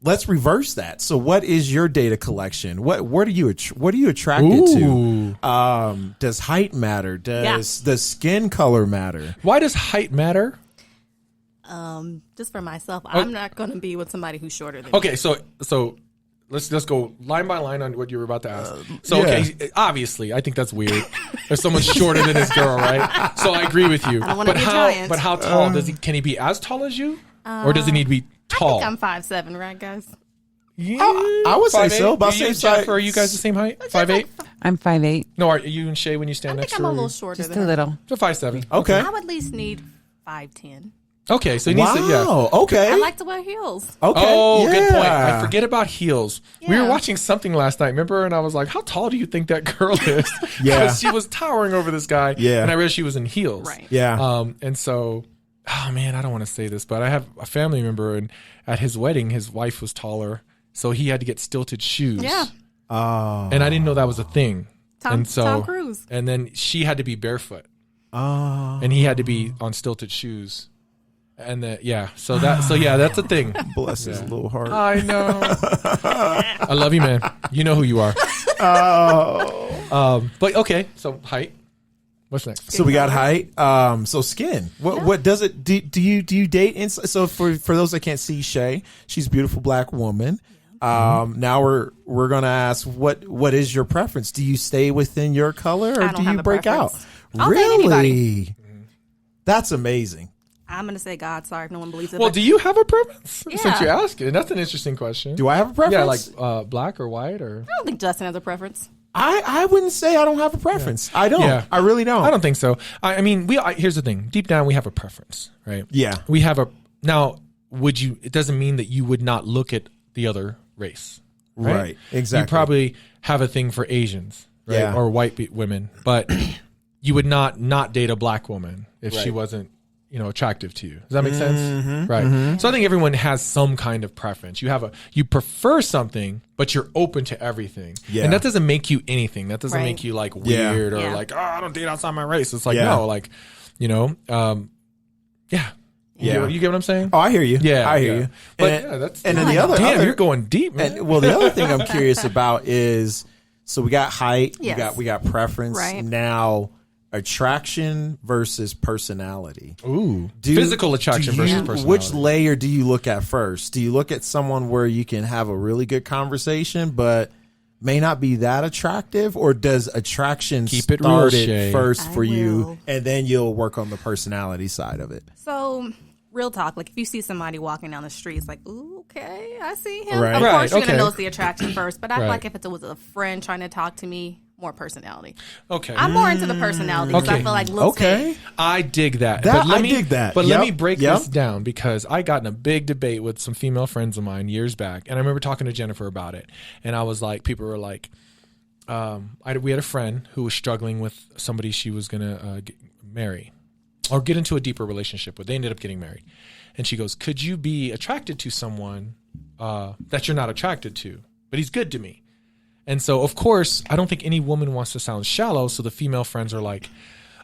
Let's reverse that. So, what is your data collection? What are you attracted to? Does height matter? Does skin color matter? Why does height matter? Just for myself, I'm not going to be with somebody who's shorter than me. Okay, so let's go line by line on what you were about to ask. Okay, obviously, I think that's weird. If someone's shorter than his girl, right? So I agree with you. I don't want to be a giant. But how tall can he be? As tall as you, or does he need to be tall? I think I'm 5'7", right, guys? Yeah, I would say so. About same size. Jennifer, are you guys the same height? 5'8"? I'm 5'8". No, are you and Shay when you stand I next think to I'm her? a little shorter Just than a her. little. So 5'7". Okay. I would at least need 5'10". Okay, so he needs to, yeah. Wow. Okay. I like to wear heels. Okay. Oh, good point. Yeah. I forget about heels. We were Yeah. watching something last night, remember? And I was like, how tall do you think that girl is? Yeah. Because she was towering over this guy. Yeah. And I realized she was in heels. Right. Yeah. And so, oh man, I don't want to say this, but I have a family member, and at his wedding, his wife was taller. So he had to get stilted shoes. Yeah. Oh. And I didn't know that was a thing. Tom Cruise. And then she had to be barefoot. Oh. And he had to be on stilted shoes. And so that's a thing. Bless his little heart. I know. I love you, man. You know who you are. But okay, so height. What's next? So we got height. So skin. What does it? Do you date? So for those that can't see Shay, she's a beautiful black woman. Now we're gonna ask what is your preference? Do you stay within your color or I don't do have you a break out? preference. I'll date anybody. That's amazing. I'm going to say God. Sorry if no one believes it. Well, but do you have a preference? Yeah. Since you asked it, that's an interesting question. Do I have a preference? Yeah, like black or white or. I don't think Justin has a preference. I wouldn't say I don't have a preference. I don't. Yeah. I really don't. I don't think so. I mean, here's the thing. Deep down, we have a preference, right? Yeah. We have now. It doesn't mean that you would not look at the other race, right? Exactly. You probably have a thing for Asians, right? Yeah. Or white women, but you would not date a black woman if she wasn't, attractive to you. Does that make sense? Right. So I think everyone has some kind of preference. You prefer something, but you're open to everything. Yeah. And that doesn't make you anything. That doesn't make you like weird or like, I don't date outside my race. It's like, no, like, yeah. Yeah. You get what I'm saying? Oh, I hear you. Yeah. I hear you. But And then the other, you're going deep, man. well, the other thing I'm curious about is, so we got height, Yes. we got preference. Right. Now, attraction versus personality. Ooh. Physical attraction versus personality. Which layer do you look at first? Do you look at someone where you can have a really good conversation, but may not be that attractive, or does attraction Keep it start real, it Shay. first for you, will. and then you'll work on the personality side of it? So, real talk, like if you see somebody walking down the street, it's like, ooh, okay, I see him. Right. Of Right, course, you're going okay. to notice the attraction first, but I feel Right. like if it was a friend trying to talk to me, more personality. Okay. I'm more into the personality because I Okay. feel like looks Okay. I dig that. That- but I dig that. But Yep. let me break Yep. this down, because I got in a big debate with some female friends of mine years back, and I remember talking to Jennifer about it. And I was like, people were like, we had a friend who was struggling with somebody she was going to marry or get into a deeper relationship with. They ended up getting married. And she goes, could you be attracted to someone that you're not attracted to, but he's good to me? And so, of course, I don't think any woman wants to sound shallow. So the female friends are like,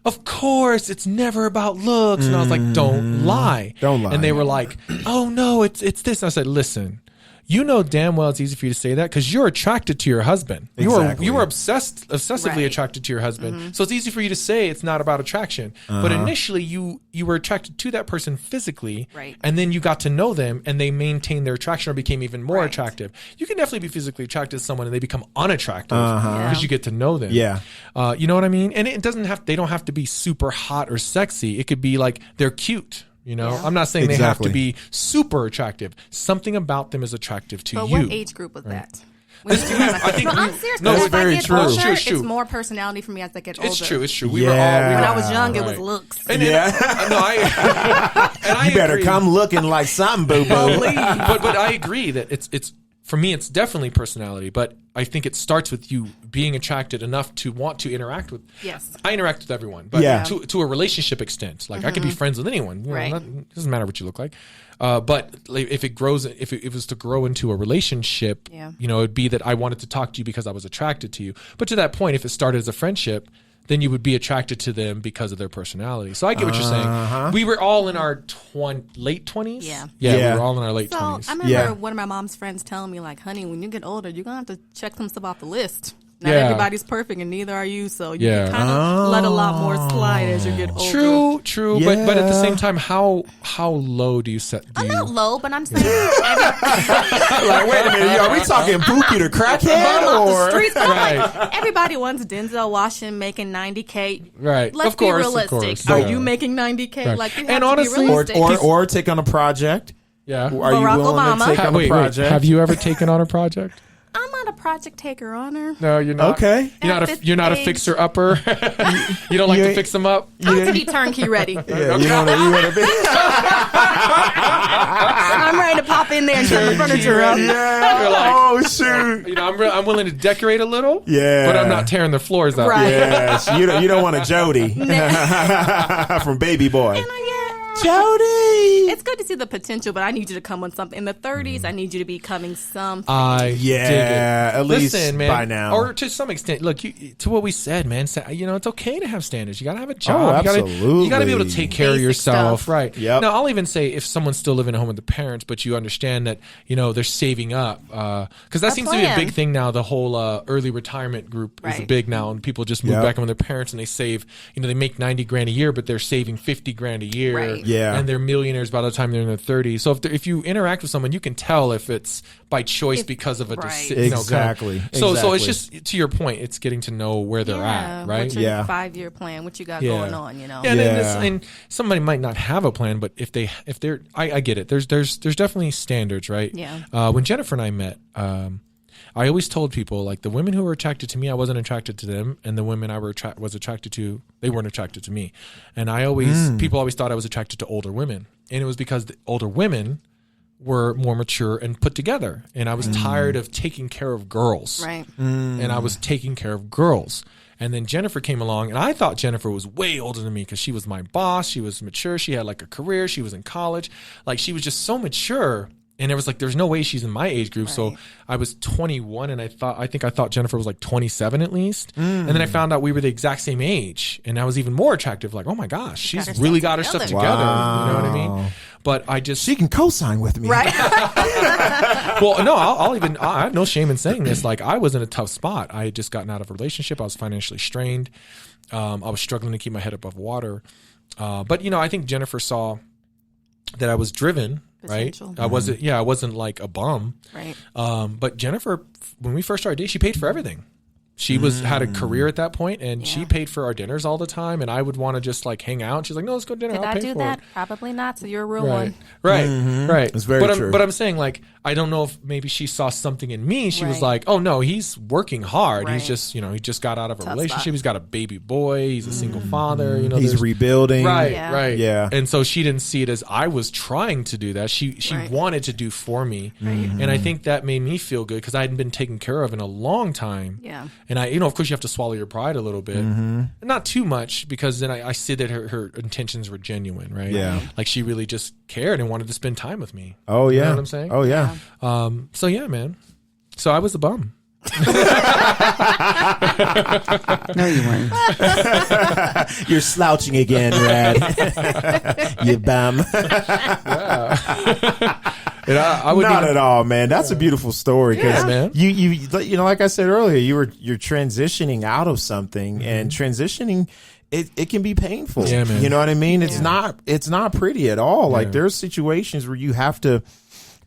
of course, it's never about looks. And I was like, don't lie. Don't lie. And they were like, oh, no, it's this. And I said, listen, you know damn well it's easy for you to say that because you're attracted to your husband. Exactly. You are obsessively Right. attracted to your husband. So it's easy for you to say it's not about attraction. But initially, you were attracted to that person physically. Right. And then you got to know them and they maintained their attraction or became even more Right. attractive. You can definitely be physically attracted to someone and they become unattractive because you get to know them. Yeah. You know what I mean? And they don't have to be super hot or sexy. It could be like they're cute. I'm not saying they have to Exactly. be super attractive. Something about them is attractive to But you. what age group was that? I think no, I'm serious. No, it's very true. Older, It's true. It's more personality for me as I get older. It's true. It's true. When I was young, it was looks. And I you better agree. come looking like something, boo boo. But I agree that it's for me, it's definitely personality, but I think it starts with you being attracted enough to want to interact with. Yes. I interact with everyone, but Yeah. to a relationship extent. Like I could be friends with anyone. You know, Right. it doesn't matter what you look like. But like, if it was to grow into a relationship, Yeah. you know, it'd be that I wanted to talk to you because I was attracted to you. But to that point, if it started as a friendship, then you would be attracted to them because of their personality. So I get what you're saying. We were all in our late 20s. Yeah. Yeah, Yeah. we were all in our late So 20s. I remember Yeah. one of my mom's friends telling me, like, honey, when you get older, you're going to have to check some stuff off the list. Not Yeah. everybody's perfect, and neither are you. So you Yeah. can kind of let a lot more slide as you get older. True. But at the Yeah. same time, how low do you set? I'm not low, but I'm saying Like, wait a minute, are we talking Pookie the crackhead off the or? streets. But I'm Right. like, everybody wants Denzel Washington making $90K. Right. Let's Of course, be of realistic. course. Are Yeah. you making $90K? Right. Like, you have And to honestly- be realistic. Or take on a project? Yeah. Are you Barack willing Obama. to take on a Wait, project? have you ever taken on a project? I'm not a project taker, Honor. No, you're not. Okay. You're not a age. fixer upper. You don't like You to ain't- fix them up. I'm to be turnkey ready. Yeah, you want to be. I'm ready to pop in there and turn the furniture up. Yeah. You're like- Oh shoot. You know, I'm willing to decorate a little. Yeah. But I'm not tearing the floors out. Right. Yes, you don't want a Jody from Baby Boy. Jody. It's good to see the potential, but I need you to come on something. In the 30s, I need you to be coming something. I Yeah, dig it. at least Listen, man, by now. or to some extent. Look, to what we said, man. You know, it's okay to have standards. You gotta have a job. Oh, You gotta be able to absolutely. take care of Basic yourself, stuff. right? Yep. Now, I'll even say if someone's still living at home with the parents, but you understand that you know they're saving up, because that A seems to be a plan. big thing now. The whole early retirement group is Right. big now, and people just move Yep. back in with their parents and they save. You know, they make $90,000 a year, but they're saving $50,000 a year. Right. Yeah. and they're millionaires by the time they're in their 30s. So if you interact with someone, you can tell if it's by choice because of a right. decision. Exactly. So it's Exactly. just to your point. It's getting to know where they're at, right? What's your Yeah. 5-year plan? What you got going on, you know? Yeah, and, Yeah. and somebody might not have a plan, but if they're, I get it. There's definitely standards, right? Yeah. When Jennifer and I met, I always told people like the women who were attracted to me, I wasn't attracted to them, and the women I was attracted to, they weren't attracted to me. And people always thought I was attracted to older women, and it was because the older women were more mature and put together, and I was tired of taking care of girls, Right. and I was taking care of girls. And then Jennifer came along, and I thought Jennifer was way older than me because she was my boss. She was mature. She had like a career. She was in college. Like she was just so mature. And it was like, there's no way she's in my age group. So I was 21, and I think I thought Jennifer was like 27 at least. And then I found out we were the exact same age, and I was even more attractive. Like, oh my gosh, she's her really stuff got her stuff together. together. Wow. You know what I mean? But I just She can co-sign with me. Right. well, no, I have no shame in saying this. Like, I was in a tough spot. I had just gotten out of a relationship. I was financially strained. I was struggling to keep my head above water. But you know, I think Jennifer saw that I was driven. Right. Potential. I wasn't like a bum. Right. But Jennifer, when we first started dating, she paid for everything. She had a career at that point, and she paid for our dinners all the time. And I would want to just like hang out. She's like, "No, let's go to dinner. Did I'll I pay do for that? it." Probably not. So you're a real Right, one. right. It's very but true. But I'm saying, like, I don't know if maybe she saw something in me. She was Right. like, "Oh no, he's working hard. He's Right. just, you know, he just got out of a Tough relationship. spot. He's got a baby boy. He's a single father. You know, He's there's- rebuilding. Right, Yeah. right. Yeah. And so she didn't see it as I was trying to do that. She Right. wanted to do for me. And I think that made me feel good because I hadn't been taken care of in a long time. Yeah. And I, of course you have to swallow your pride a little bit. Not too much, because then I see that her intentions were genuine, right? Yeah. Like she really just cared and wanted to spend time with me. Oh yeah. You know what I'm saying? Oh yeah. So yeah, man. So I was a bum. No, you weren't. You're slouching again, Rad. You bum. And I would Not at all, man. That's a beautiful story because Yeah, man. you know, like I said earlier, you're transitioning out of something, and transitioning it can be painful. Yeah, man. You know what I mean? It's not pretty at all. Like Yeah. there's situations where you have to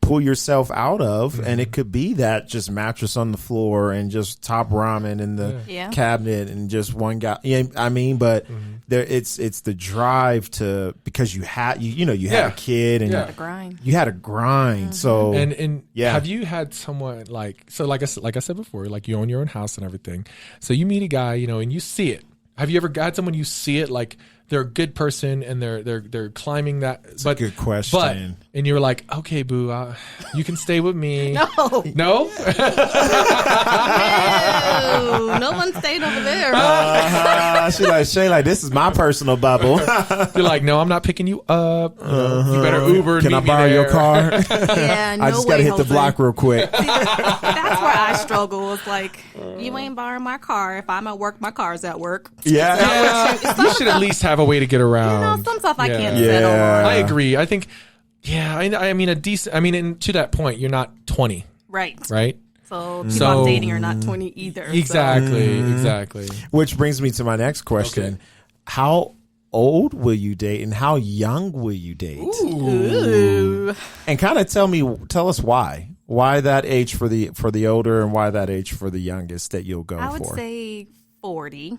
pull yourself out of, and it could be that just mattress on the floor and just top ramen in the cabinet and just one guy. Yeah, I mean, but there, it's the drive to, because you had you had a kid and you had a grind. So and have you had someone like I said before, like you own your own house and everything, so you meet a guy, and you see it. Have you ever got someone you see it like they're a good person and they're climbing that? That's a good question. And you're like, okay, boo, you can stay with me. No, no one stayed over there. She's like, Shay, like, this is my personal bubble. You're like, no, I'm not picking you up. You better Uber. And can I borrow your car? Yeah, no I just gotta hit the block real quick. See, that's where I struggle. It's like, you ain't borrowing my car. If I'm at work, my car's at work. Yeah. You should at least have a way to get around. Some stuff I can't settle on. I agree. I think, I mean, to that point, you're not 20. Right. So people I'm dating are not 20 either. Exactly. Which brings me to my next question. Okay. How old will you date and how young will you date? Ooh. And kind of tell us why. Why that age for the older and why that age for the youngest that you'll go for? I would say 40.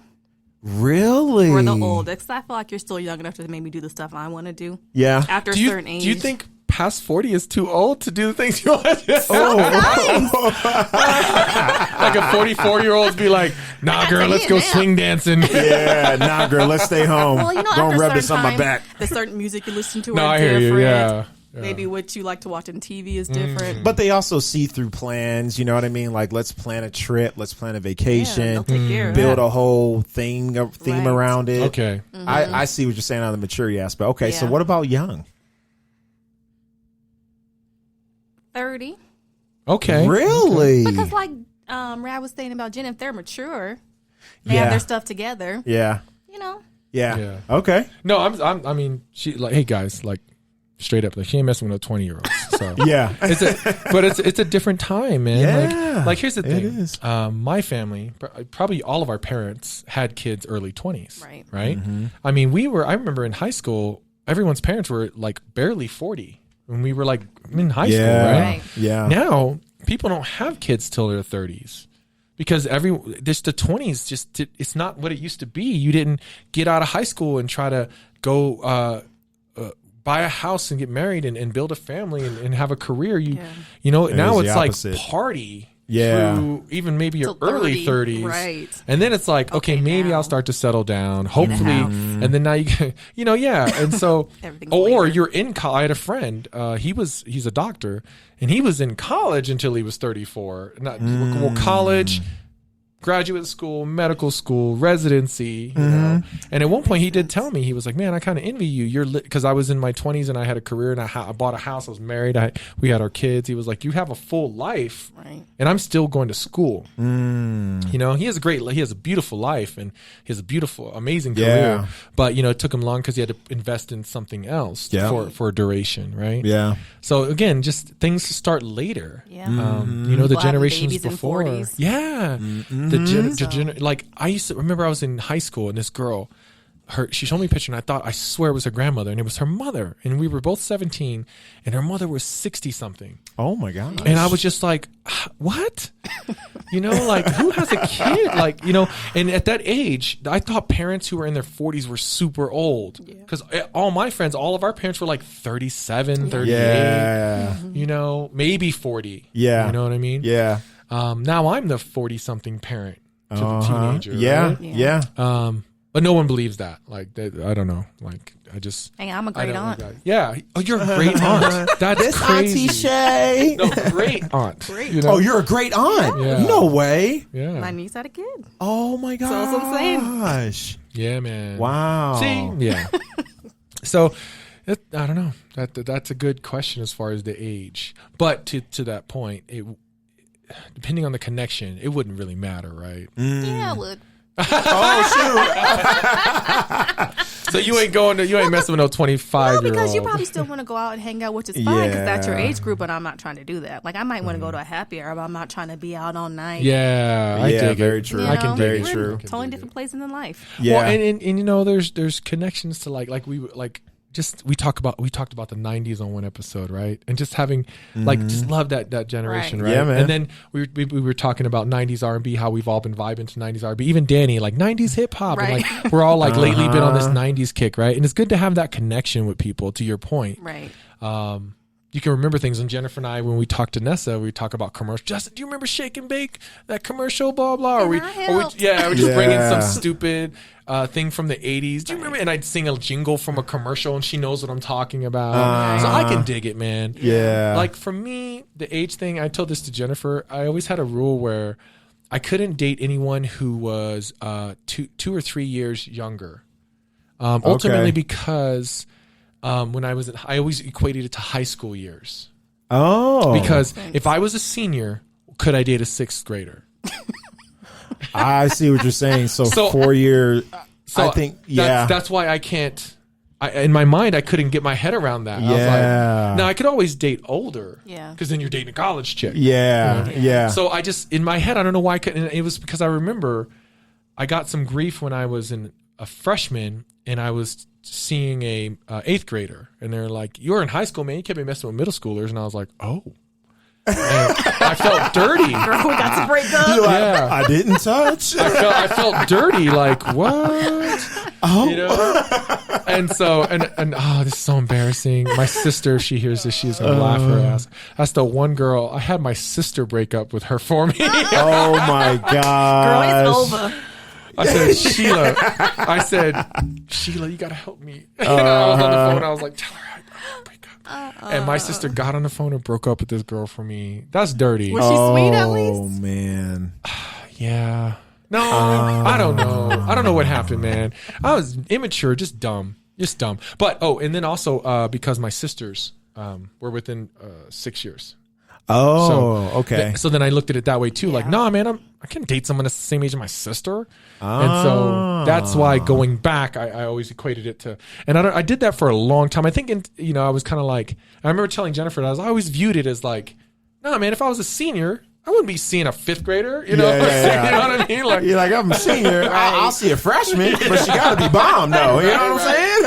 Really? For the oldest. I feel like you're still young enough to maybe do the stuff I want to do. Yeah. After a certain age. Do you think past 40 is too old to do the things you want to do? Like a 44-year-old be like, nah, girl, let's go swing dancing. Yeah, nah, girl, let's stay home. Well, don't rub this on my back. The certain music you listen to No, are I hear different. you, yeah. Maybe what you like to watch on TV is different. But they also see through plans, you know what I mean? Like, let's plan a trip, let's plan a vacation, they'll take care of build that. a whole theme around it. Okay. I see what you're saying on the maturity aspect. Okay, so what about young? 30. Okay. Really? Because like Rad was saying about Jen, if they're mature, they have their stuff together. Yeah. Yeah. Okay. No, I mean, she like, hey guys, like, straight up, like, she ain't messing with no 20-year-olds. So yeah, it's a different time, man. Yeah, like here's the thing. It is. My family, probably all of our parents had kids early 20s. Right. Mm-hmm. I mean, I remember in high school, everyone's parents were like barely 40 when we were like in high school, right? Yeah. Now people don't have kids till their 30s. Because the 20s it's not what it used to be. You didn't get out of high school and try to go buy a house and get married and build a family and have a career. Now it's like party through even maybe your early 30s. Right. And then it's like, okay, maybe I'll start to settle down, hopefully. And then now and so, or you're in college. I had a friend, he's a doctor, and he was in college until he was 34. College, graduate school, medical school, residency, and at one point he did tell me, he was like, man, I kind of envy you. Because I was in my 20s and I had a career and I bought a house. I was married. We had our kids. He was like, you have a full life, and I'm still going to school. He has a beautiful life and he has a beautiful, amazing career. But it took him long because he had to invest in something else for a duration, right? Yeah. So again, just things start later. Yeah. The generations before. Yeah. Mm-hmm. Like I used to remember, I was in high school and this girl, she showed me a picture and I swear it was her grandmother, and it was her mother, and we were both 17 and her mother was 60 something. Oh my gosh. And I was just like, what? Like, who has a kid? Like, and at that age, I thought parents who were in their 40s were super old, because all my friends, all of our parents were like 37, 38, maybe 40. Yeah. You know what I mean? Yeah. Now I'm the 40-something parent to the teenager. Yeah. Right? Yeah. But no one believes that. Like, I don't know. Like, Hey, I'm a great aunt. Yeah. Oh, you're a great aunt. That's crazy. Auntie Shay. No, great aunt. Great. Oh, you're a great aunt. Yeah. No way. Yeah. My niece had a kid. Oh my gosh. So that's what I'm saying. Yeah, man. Wow. See? Yeah. So, I don't know. That's a good question as far as the age. But to that point, depending on the connection, it wouldn't really matter, right? Yeah, I would. Oh shoot. So you ain't messing with no 25-year-old. No, because you probably still want to go out and hang out, which is fine because that's your age group, but I'm not trying to do that. Like, I might want to go to a happy hour, but I'm not trying to be out all night. Yeah, I dig very it. true. I can dig very it. true. Totally different places in life. Yeah. Well, and there's connections to like we talked about the 90s on one episode, right? And just having just love that generation, right? Yeah, man. And then we were talking about 90s R&B, how we've all been vibing to 90s R&B. Even Danny, like 90s hip hop, Right. and like we're all like lately been on this 90s kick, right? And it's good to have that connection with people. To your point, Right. You can remember things. And Jennifer and I, when we talk to Nessa, we talk about commercials. Justin, do you remember Shake and Bake, that commercial, blah blah? We're just bringing some stupid thing from the 80s. Do you remember? And I'd sing a jingle from a commercial, and she knows what I'm talking about. So I can dig it, man. Yeah. Like for me, the age thing, I told this to Jennifer. I always had a rule where I couldn't date anyone who was 2 or 3 years younger. Ultimately, because when I always equated it to high school years. Oh. Because if I was a senior, could I date a 6th grader? I see what you're saying. So 4 years. So I think, yeah. That's why I can't. In my mind, I couldn't get my head around that. I was like, now I could always date older. Yeah. Because then you're dating a college chick. Yeah. Yeah. So I just, in my head, I don't know why I couldn't. It was because I remember I got some grief when I was a freshman and I was seeing a 8th grader, and they're like, "You're in high school, man. You can't be messing with middle schoolers." And I was like, "Oh." And I felt dirty. Girl, we got to break up. Yeah. I didn't touch. I felt dirty. Like, what? Oh. You know? And so, and this is so embarrassing. My sister, if she hears this, she's gonna laugh her ass. That's the one girl. I had my sister break up with her for me. Oh my god. Girl, it's over. I said, Sheila, you gotta help me. And I was on the phone. I was like, tell her I break up. And my sister got on the phone and broke up with this girl for me. That's dirty. Was she sweet at least? Oh man. Yeah. No, I don't know. I don't know what happened, man. I was immature, just dumb. But and then also because my sisters were within 6 years. Oh, okay. So then I looked at it that way too. Like, nah, man, I can't date someone that's the same age as my sister. And so that's why going back, I always equated it to, and I did that for a long time. I think, I was kind of like, I remember telling Jennifer that I always viewed it as like, nah, man, if I was a senior, I wouldn't be seeing a 5th grader, you know? Yeah. You know what I mean? Like, You're like, I'm a senior. I'll see a freshman, but she got to be bomb, though. You know what I'm saying?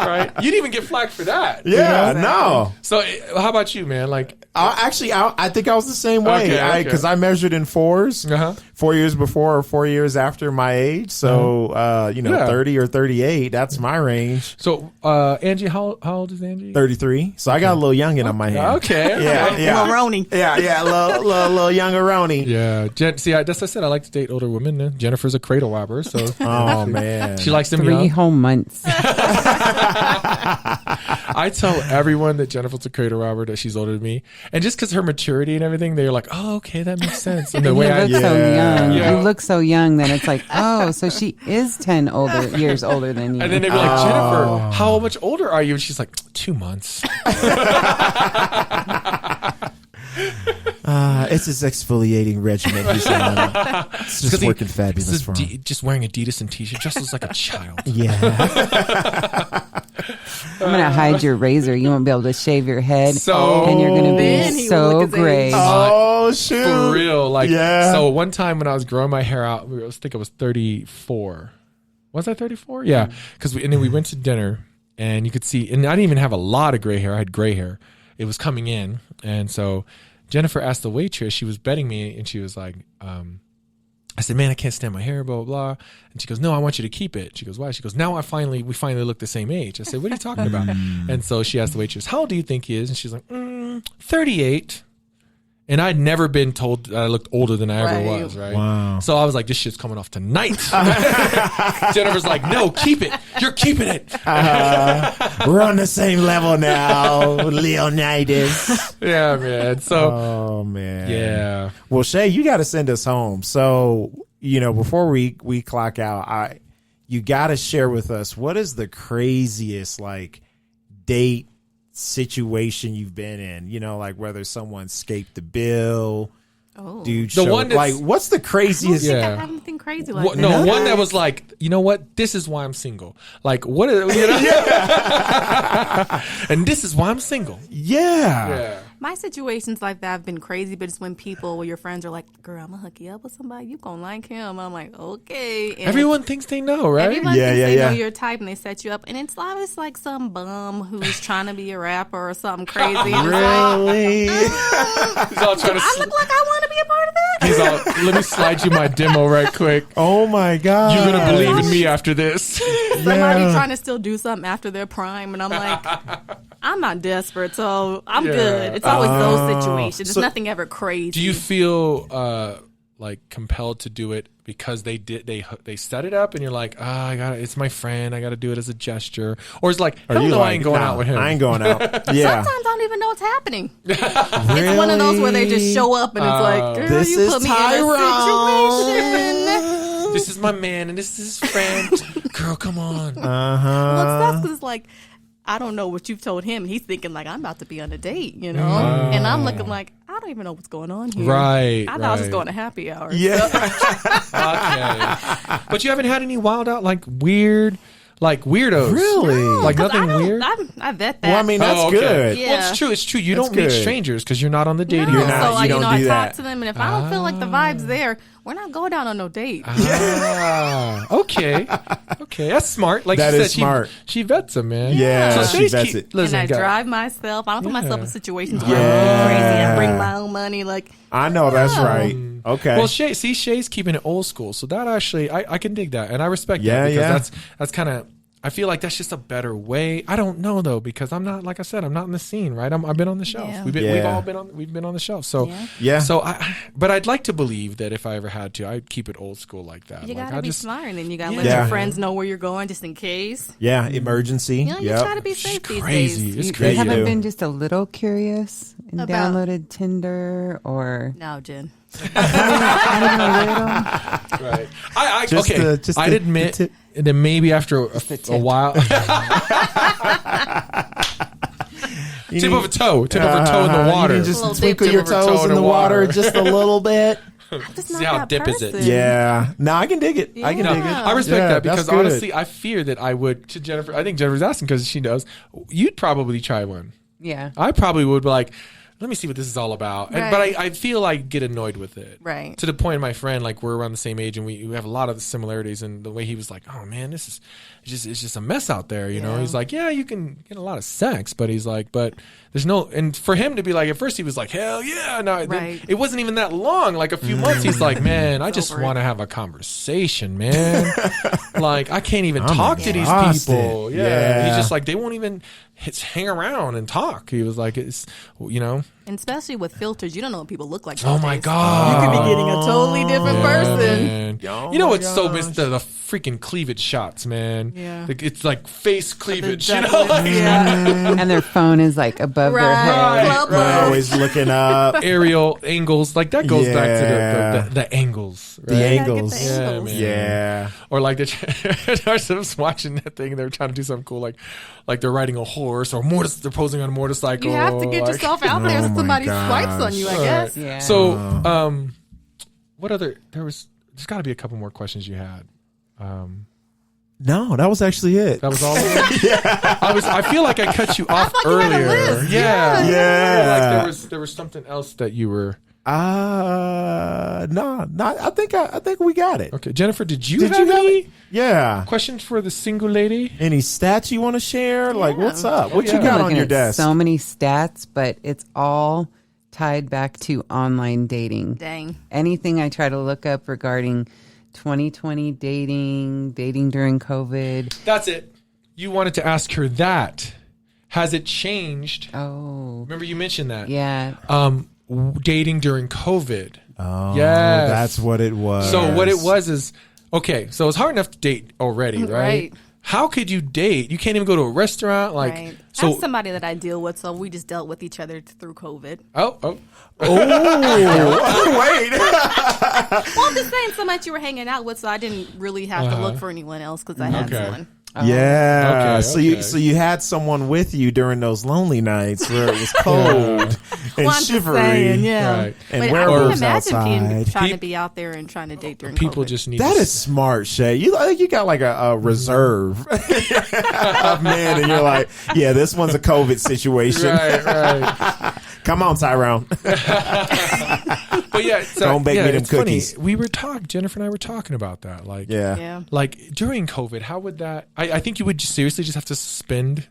Right? You didn't even get flagged for that. Yeah, you know? no. So how about you, man? Like, I think I was the same way. Okay. Because I measured in 4s, 4 years before or 4 years after my age. So, 30 or 38, that's my range. So, Angie, how old is Angie? 33. So I got a little youngin' on my hand. Okay. Yeah. Little Roni. Yeah, a little younger Roni. Yeah. that's what I said. I like to date older women. Jennifer's a cradle robber. So, Oh, man. she likes them 3 young. whole months. I tell everyone that Jennifer's a cradle robber, that she's older than me. And just because her maturity and everything, they're like, oh, okay, that makes sense. And the way You look so young. Yeah. You look so young that it's like, oh, so she is 10 years older than you. And then they'd be like, Jennifer, how much older are you? And she's like, 2 months. It's his exfoliating regimen. He's on. It's just working fabulous for him. Just wearing Adidas and t-shirt, just looks like a child. Yeah. I'm going to hide your razor. You won't be able to shave your head. So- and you're going to Ben, be he so will look his gray. age. Oh, shoot. For real. Like, Yeah. So one time when I was growing my hair out, I think I was 34. Was I 34? Yeah. And then we went to dinner, and you could see, and I didn't even have a lot of gray hair. I had gray hair. It was coming in. And so Jennifer asked the waitress, she was betting me, and she was like, I said, man, I can't stand my hair, blah, blah, blah. And she goes, no, I want you to keep it. She goes, why? She goes, now we finally look the same age. I said, what are you talking about? And so she asked the waitress, how old do you think he is? And she's like, 38. And I'd never been told that I looked older than I ever was, right? Wow. So I was like, this shit's coming off tonight. Jennifer's like, no, keep it. You're keeping it. We're on the same level now, Leonidas. Yeah, man. So, Oh, man. yeah. Well, Shay, you got to send us home. So, before we clock out, you got to share with us, what is the craziest, date situation you've been in? Like whether someone escaped the bill, dude. The one that's- what's the craziest? I Yeah. don't have anything crazy like What, that. no, one that was like, you know what? This is why I'm single. Like, what? And this is why I'm single. Yeah. Yeah. My situations like that have been crazy, but it's when people, or your friends are like, girl, I'm going to hook you up with somebody. You going to like him. I'm like, okay. And Everyone thinks they know, right? everyone thinks they know your type and they set you up. And it's always like some bum who's trying to be a rapper or something crazy. And Really? He's all trying I look like I want to be a part of that? He's all, let me slide you my demo right quick. Oh my God. You're going to believe in me after this. Somebody trying to still do something after their prime. And I'm like, I'm not desperate, so I'm good. It's always those situations. It's nothing ever crazy. Do you feel like compelled to do it because they set it up and you're like, I got it's my friend, I got to do it as a gesture, or it's like, hell no, I ain't going out with him. I ain't going out. Yeah. Sometimes I don't even know what's happening. It's one of those where they just show up and it's like, girl, this you is put me Tyrone. in a situation. This is my man and this is his friend. Girl, come on. Well, it's tough because it's like, I don't know what you've told him. He's thinking like, I'm about to be on a date, you know? And I'm looking like, I don't even know what's going on here. Right. I thought I was just going to happy hour. Yeah. Okay. But you haven't had any wild out, like weirdos? Really? Like 'Cause nothing weird? I vet that. Well, I mean, that's good. Yeah. Well, it's true. It's true. You That's don't meet good. strangers because you're not on the dating. No, You're not- so you don't I do talk that. to them, and if I don't feel like the vibe's there, we're not going down on no date. Okay. That's smart. Like That she is said, smart. She vets them, man. Yeah, she Shay's vets it. Listen, And I guys. drive myself. I don't put myself in situations where Yeah. I'm crazy. I bring my own money. Like, I know that's right. Okay. Well, Shay's keeping it old school, so that actually I can dig that, and I respect Yeah, that because yeah. that's kind of. I feel like that's just a better way. I don't know though because I'm not, like I said, I'm not in the scene, right? I've been on the shelf. Yeah. We've Yeah. been on the shelf. So Yeah. So but I'd like to believe that if I ever had to, I'd keep it old school like that. you Like, gotta I be just, smart, and then you gotta let Yeah. your friends know where you're going just in case. Yeah, emergency. You know, you Yep. try to be safe these crazy. days. It's You crazy. haven't do. been just a little curious and About- downloaded Tinder or No, Jen. not even a little? Right. I Just okay. the- just I'd the admit tip. that maybe after a while, tip of a toe in the water. You need A little just twinkle dip your of a toes in the water just a little bit. I'm just See not how that dip is it? person. Yeah. No, I can dig it. I can Yeah. dig it. I respect Yeah, that because that's good. honestly, I fear that I would. To Jennifer, I think Jennifer's asking because she knows. You'd probably try one. Yeah. I probably would be like, let me see what this is all about. And, but Right. I feel I get annoyed with it. Right. To the point, my friend, like we're around the same age and we have a lot of the similarities. And the way he was like, oh man, it's just a mess out there. You know, Yeah. he's like, yeah, you can get a lot of sex, but he's like, but there's no, and for him to be like, at first he was like, hell yeah. No, Right. it wasn't even that long. Like a few months, he's like, man, I just over it. want to have a conversation, man. Like I can't even I'm talk to these exhausted. people. Yeah. Yeah. He's just like, they won't even hang around and talk. He was like, it's, you know. And especially with filters, you don't know what people look like. Oh these my days. God. You could be getting a totally different person. Man. Oh You know my what's so gosh. missed? The freaking cleavage shots, man. Yeah. Like, it's like face cleavage. You know? jugglers, Like, yeah. And their phone is like above their Right. head. Club We're love. always looking up. aerial angles. Like that goes back Yeah. to the angles. Right? The gotta get angles. the Yeah, angles. man. Yeah. Or like I was watching that thing and they were trying to do something cool, like they're riding a horse or they're posing on a motorcycle. You have to get like- yourself out there Oh so my somebody gosh. swipes on you, I guess. Yeah. So, what other? There's got to be a couple more questions you had. No, that was actually it. That was all. I feel like I cut you off thought you had a earlier. list. Yeah. Yeah. Like there was something else that you were. No, not. I think we got it. Okay, Jennifer, did you Did have you have any it? Yeah. questions for the single lady? Any stats you want to share? Like, what's up? What yeah. you got I'm on looking your at desk? so many stats, but it's all tied back to online dating. Dang. Anything I try to look up regarding 2020 dating during COVID. That's it. You wanted to ask her that. Has it changed? Oh, Remember you mentioned that. yeah. Dating during COVID. Oh, Yes. that's what it was. So what it was is, okay, so it's hard enough to date already, right? Right. How could you date? You can't even go to a restaurant. Like, Right. I so, have somebody that I deal with, so we just dealt with each other through COVID. oh, Wait. Well, I'm just saying, somebody you were hanging out with, so I didn't really have to look for anyone else because I had Okay. someone. Yeah. Okay, So you had someone with you during those lonely nights where it was cold and Well, I'm just shivery. saying, yeah. Right. And But I werewolves can imagine being, outside. trying to be out there and trying to date during people COVID. just need That to is smart, Shay. You got like a reserve of men, and you're like, yeah, this one's a COVID situation. right. Come on, Tyrone. But yeah, so, Don't bake me them it's funny. cookies. We were Jennifer and I were talking about that. Like, Yeah. like during COVID, how would that? I think you would seriously just have to suspend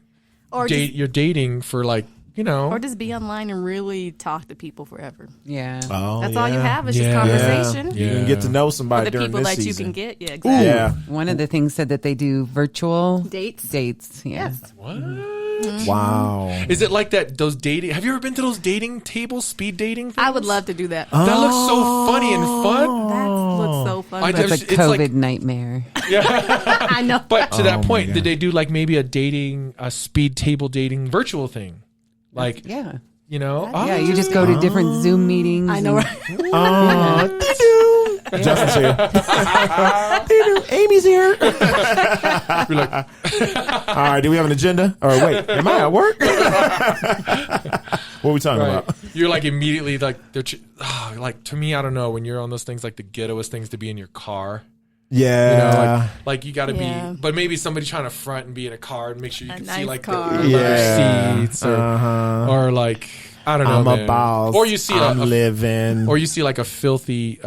Or your dating for like, you know, or just be online and really talk to people forever. Yeah. Oh, That's all you have is Yeah. just conversation. Yeah. You can get to know somebody For the during people this that season. you can get. Yeah, exactly. Yeah. One of the things said that they do virtual Dates. Dates. Yeah. Yes. what? Wow. Is it like that? Those dating? Have you ever been to those dating tables, speed dating things? I would love to do that. That looks so funny and fun. That looks so fun. I but That's a It's like- COVID nightmare. I know. But to Oh that my point, God. did they do like maybe a speed table dating virtual thing? Like, Yeah. you know? Yeah, you just go to different Zoom meetings. I know, and- right? Oh, Justin's here. Amy's here. You're like, All right, do we have an agenda? Or wait, am I at work? What are we talking right. about? You're like immediately like, like to me, I don't know, when you're on those things, like the ghettoest things to be in your car. You know, Yeah. like you got to Yeah. be, but maybe somebody trying to front and be in a car and make sure you A can see nice like car. the Yeah. seats Uh-huh. or like, I don't know, I'm a man. boss. Or you see I'm a living. or you see like a filthy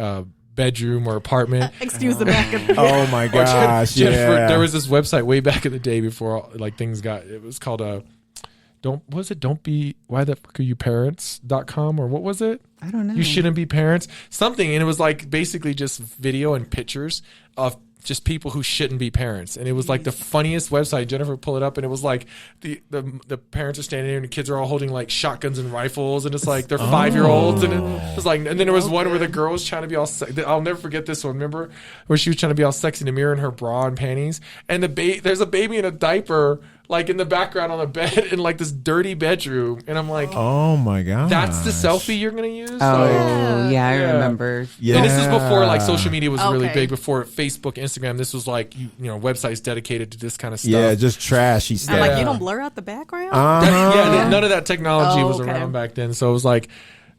bedroom or apartment. Excuse the back of the Oh my Or gosh! Jennifer, Yeah. there was this website way back in the day before like things got, it was called don't be, why the fuck are you parents.com or what was it? I don't know. You shouldn't be parents, something. And it was like basically just video and pictures of just people who shouldn't be parents. And it was like the funniest website. Jennifer pulled it up and it was like the parents are standing there and the kids are all holding like shotguns and rifles and it's like they're 5-year-olds and it was like, and then there was one where the girl was trying to be all I'll never forget this one. Remember where she was trying to be all sexy in the mirror in her bra and panties and there's a baby in a diaper like in the background on the bed in like this dirty bedroom. And I'm like, Oh my god! that's the selfie you're going to use? Oh, Like, yeah, I Yeah. remember. Yeah. and this is before like social media was really Okay. big, before Facebook, Instagram. This was like, you know, websites dedicated to this kind of stuff. Yeah, just trashy I'm stuff. like, Yeah. you don't blur out the background? Yeah, none of that technology Oh, was okay. around back then. So it was like,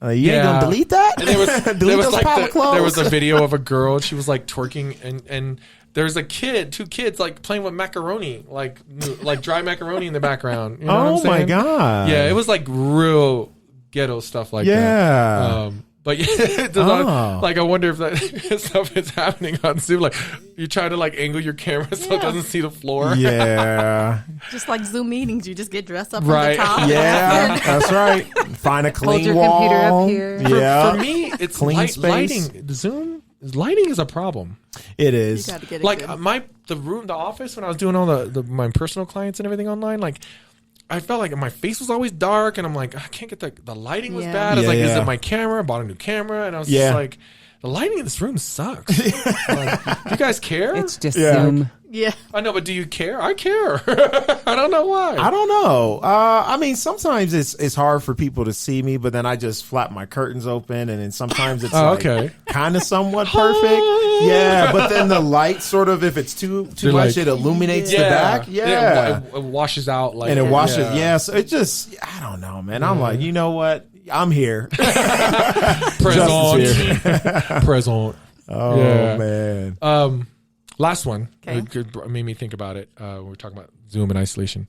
You ain't Yeah. gonna delete that? and there was, delete there was those like power clothes? there was a video of a girl and she was like twerking and there's a kid, 2 kids like playing with macaroni, like dry macaroni in the background. You know what I'm Oh my saying? god! Yeah, it was like real ghetto stuff like Yeah. that. But yeah, Oh. like I wonder if that stuff is happening on Zoom. Like you try to like angle your camera so it Yeah. doesn't see the floor. Yeah, Just like Zoom meetings, you just get dressed up Right. from the top. yeah, that's right. Find a clean your wall. computer up here. Yeah, For me, it's Clean space. lighting. Zoom lighting is a problem. it You is. got to get it Like good. the office when I was doing all my personal clients and everything online, like I felt like my face was always dark and I'm like, I can't get the lighting was Yeah. bad. I was like, is Yeah. it my camera? I bought a new camera and I was Yeah. just like, the lighting in this room sucks. Like, do you guys care? It's just Yeah. Zoom. Yeah. I know, but do you care? I care. I don't know why. I don't know. I mean, sometimes it's hard for people to see me, but then I just flap my curtains open, and then sometimes it's Oh, like okay. kind of somewhat perfect. Yeah, but then the light sort of, if it's too You're much, like- it illuminates the Yeah. back. Yeah, It washes out like and it washes. Yeah, so it just, I don't know, man. I'm like, you know what? I'm here. Present. Justin's Present. Oh Yeah. man. Last one. Okay. It made me think about it. We're talking about Zoom and isolation.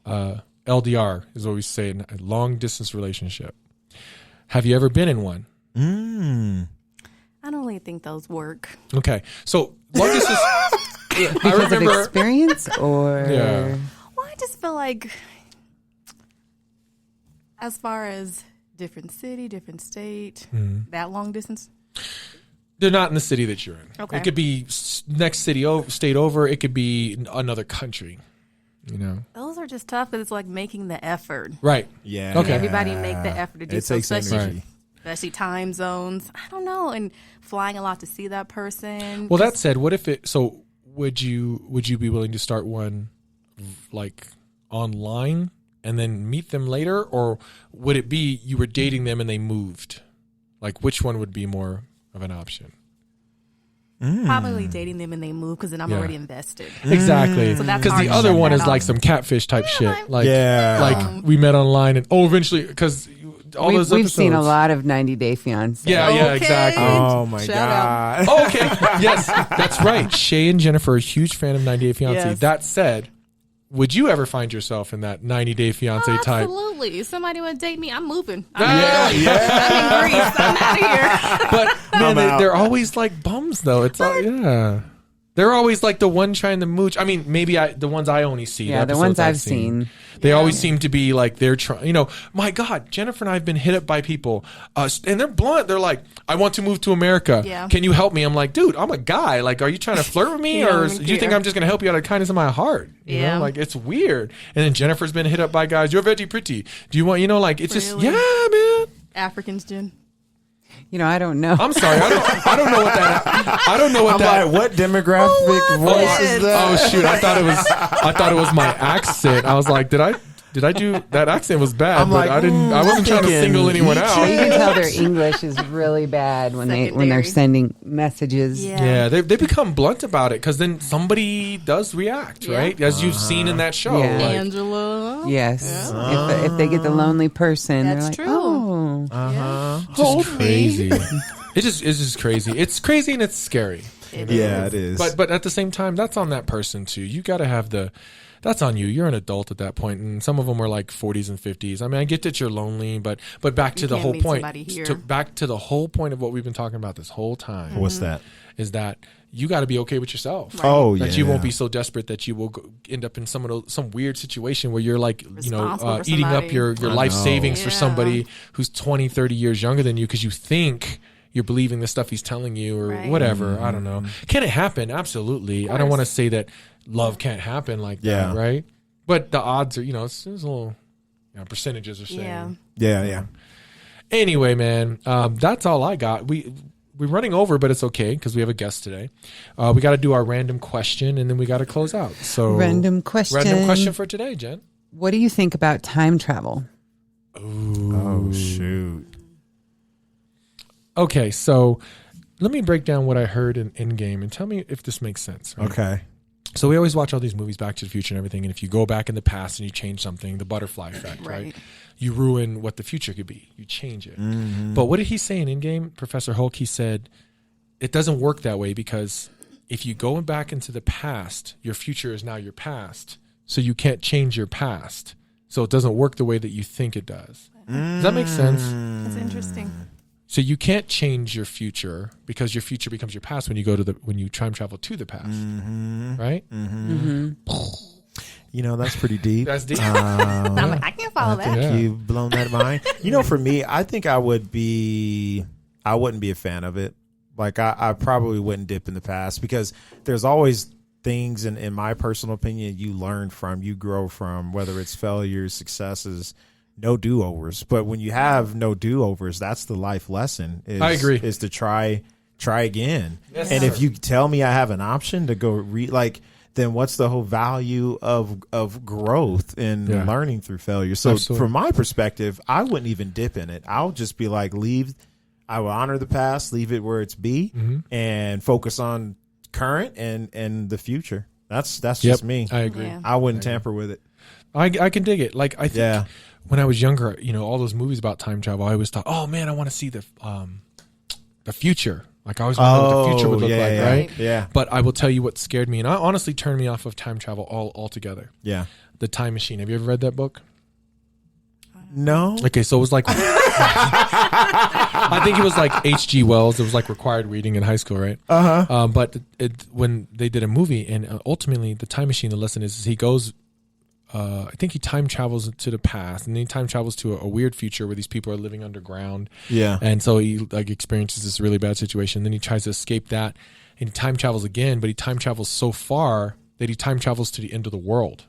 LDR is what we say in a long distance relationship. Have you ever been in one? I don't really think those work. Okay. So long distance. I Because of remember. experience or Yeah. Well, I just feel like as far as different city, different state, that long distance. They're not in the city that you're in. Okay. It could be next state over. It could be another country. You know. Those are just tough because it's like making the effort. Right. Yeah. Okay. Everybody make the effort to do It so, takes especially, energy. especially time zones. I don't know, and flying a lot to see that person. Well, that said, what if it? So would you be willing to start one like online and then meet them later, or would it be you were dating them and they moved? Like, which one would be more of an option? Probably dating them and they move because then I'm Yeah. already invested. Exactly. So that's Because the hard to other shut one that is like off. some catfish type shit. Like, Yeah. like we met online and eventually because all those we've episodes. seen a lot of 90 Day Fiance. Yeah, yeah, Okay. exactly. Oh my Shout out. god. Oh, okay. Yes, that's right. Shay and Jennifer are a huge fan of 98 Fiancé. Yes. That said, would you ever find yourself in that 90-day fiance type? Absolutely. If somebody would date me, I'm moving. Yeah, I'm in Greece. I'm out of here. But man, they're always like bums though. It's yeah. They're always like the one trying to mooch. I mean, maybe the ones I only see. Yeah, the ones I've seen. They always seem to be like they're trying. You know, my God, Jennifer and I have been hit up by people, and they're blunt. They're like, "I want to move to America. Yeah. Can you help me?" I'm like, "Dude, I'm a guy. Like, are you trying to flirt with me, or do you think I'm just going to help you out of the kindness of my heart?" You know, like it's weird. And then Jennifer's been hit up by guys. You're very pretty. Do you want? You know, like it's just yeah, man. Africans, Jen. You know, I don't know. I'm sorry. I don't know what that. I don't know what that. Like, what demographic voice is that? Oh shoot! I thought it was my accent. I was like, did I do that? Accent was bad. I'm but like, I wasn't trying to single anyone out. You can tell their English is really bad when they're sending messages. Yeah, they become blunt about it because then somebody does react, right? As you've seen in that show, Yeah. like, Angela. Yes. If they get the lonely person, That's they're like, true. oh. just crazy. It's just crazy. It's crazy and it's scary. It is. But at the same time, that's on that person too. You got to have that's on you. You're an adult at that point, and some of them are like 40s and 50s. I mean, I get that you're lonely, but back to the whole point. Back to the whole point of what we've been talking about this whole time. What's that? Is that you got to be okay with yourself. Right. Oh, that you won't be so desperate that you will end up in some weird situation where you're like, eating up your life savings for somebody who's 20, 30 years younger than you because you think you're believing the stuff he's telling you or whatever. I don't know. Can it happen? Absolutely. I don't want to say that love can't happen like that, right? But the odds are, it's a little, percentages are saying. Yeah. Anyway, man, that's all I got. We're running over, but it's okay because we have a guest today. We got to do our random question, and then we got to close out. So Random question for today, Jen. What do you think about time travel? Oh, shoot. Okay, so let me break down what I heard in Endgame and tell me if this makes sense. Right? Okay. So we always watch all these movies, Back to the Future and everything, and if you go back in the past and you change something, the butterfly effect, right? You ruin what the future could be. You change it. Mm-hmm. But what did he say in Endgame? Professor Hulk, he said, it doesn't work that way because if you go back into the past, your future is now your past. So you can't change your past. So it doesn't work the way that you think it does. Does that make sense? That's interesting. So you can't change your future because your future becomes your past when you time travel to the past, right? That's pretty deep. That's deep. I'm like, I can't follow that. think you've blown that mind. For me, I think I wouldn't be a fan of it. Like I probably wouldn't dip in the past because there's always things in my personal opinion you learn from, you grow from, whether it's failures, successes, no do-overs. But when you have no do-overs, that's the life lesson. I agree. Is to try again. Yes, and sir. if you tell me I have an option to go then what's the whole value of growth and learning through failure? So from my perspective, I wouldn't even dip in it. I'll just be like, I will honor the past, leave it where it's be, and focus on current and the future. That's just me. I agree. Yeah. I wouldn't tamper with it. I can dig it. Like I think when I was younger, all those movies about time travel, I always thought, oh man, I want to see the future. Like I always wondered what the future would look like, right? Yeah. But I will tell you what scared me, and I honestly turned me off of time travel altogether. Yeah. The Time Machine. Have you ever read that book? No. Okay, so it was like I think it was like H.G. Wells. It was like required reading in high school, right? But when they did a movie, and ultimately the Time Machine, the lesson is he goes. I think he time travels to the past, and then he time travels to a weird future where these people are living underground. Yeah. And so he like experiences this really bad situation. Then he tries to escape that, and he time travels again, but he time travels so far that he time travels to the end of the world.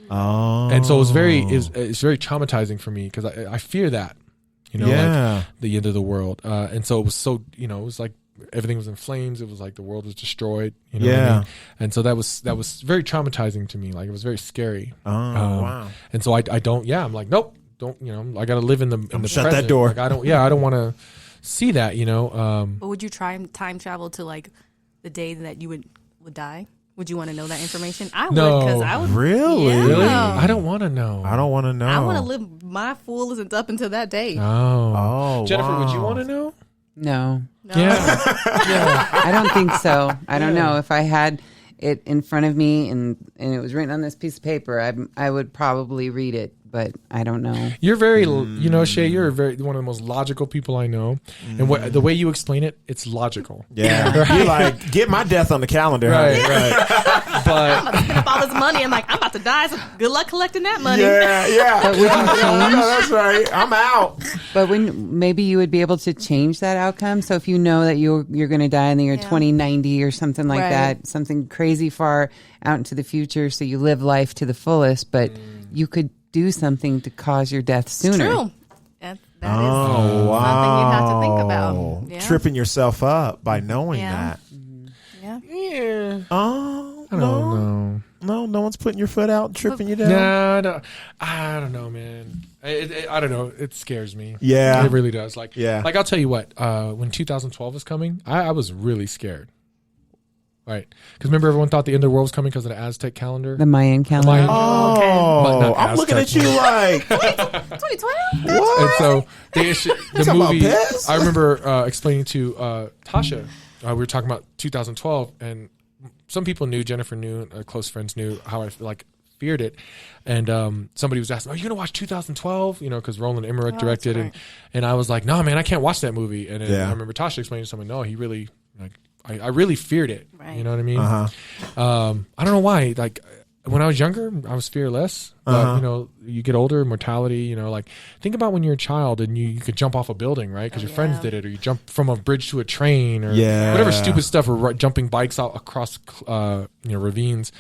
Oh. And so it's very traumatizing for me because I fear that, like the end of the world. And so it was so, it was like everything was in flames. It was like the world was destroyed. What I mean? And so that was very traumatizing to me. Like it was very scary. Oh, wow. And so I don't, I'm like, nope, don't, I got to live in the shut present. that door. Like I don't want to see that, But would you try time travel to like the day that you would die? Would you want to know that information? I would, because I would. Really? Yeah. Really? I don't want to know. I don't want to know. I want to live my fullest up until that day. Oh. Oh, Jennifer, would you wow. want to know? No. No. Yeah. I don't think so. I don't know if I had it in front of me and it was written on this piece of paper, I would probably read it, but I don't know. You're very, you know, Shay, you're one of the most logical people I know. And the way you explain it, it's logical. Yeah. Right? You're like, get my death on the calendar. Right. But I'm about to spend up all this money. I'm like, I'm about to die. So good luck collecting that money. Yeah. But would you change? That's right. I'm out. But maybe you would be able to change that outcome. So if you know that you're going to die in the year 2090 or something like that, something crazy far out into the future, so you live life to the fullest, but you could do something to cause your death sooner. It's true. That is something you have to think about. Yeah. Tripping yourself up by knowing that. Yeah. Oh, I don't know. No one's putting your foot out and tripping you down. No, I don't know, man. I don't know. It scares me. Yeah. It really does. Like I'll tell you what. When 2012 was coming, I was really scared. Right, because remember everyone thought the end of the world was coming because of the Aztec calendar, The Mayan calendar. Oh, I'm looking at you like 2012? what? And so the talking about movie. piss? I remember explaining to Tasha. We were talking about 2012, and some people knew. Jennifer knew. Close friends knew how I feared it. And somebody was asking, "Are you going to watch 2012?" You know, because Roland Emmerich directed, right. and I was like, "No, man, I can't watch that movie." And then I remember Tasha explaining to someone, "No, he really like." I really feared it. Right. You know what I mean? I don't know why. Like when I was younger, I was fearless. But you know, you get older, mortality. You know, like think about when you're a child and you could jump off a building, right? Because your friends did it, or you jump from a bridge to a train, or whatever stupid stuff, or jumping bikes out across ravines.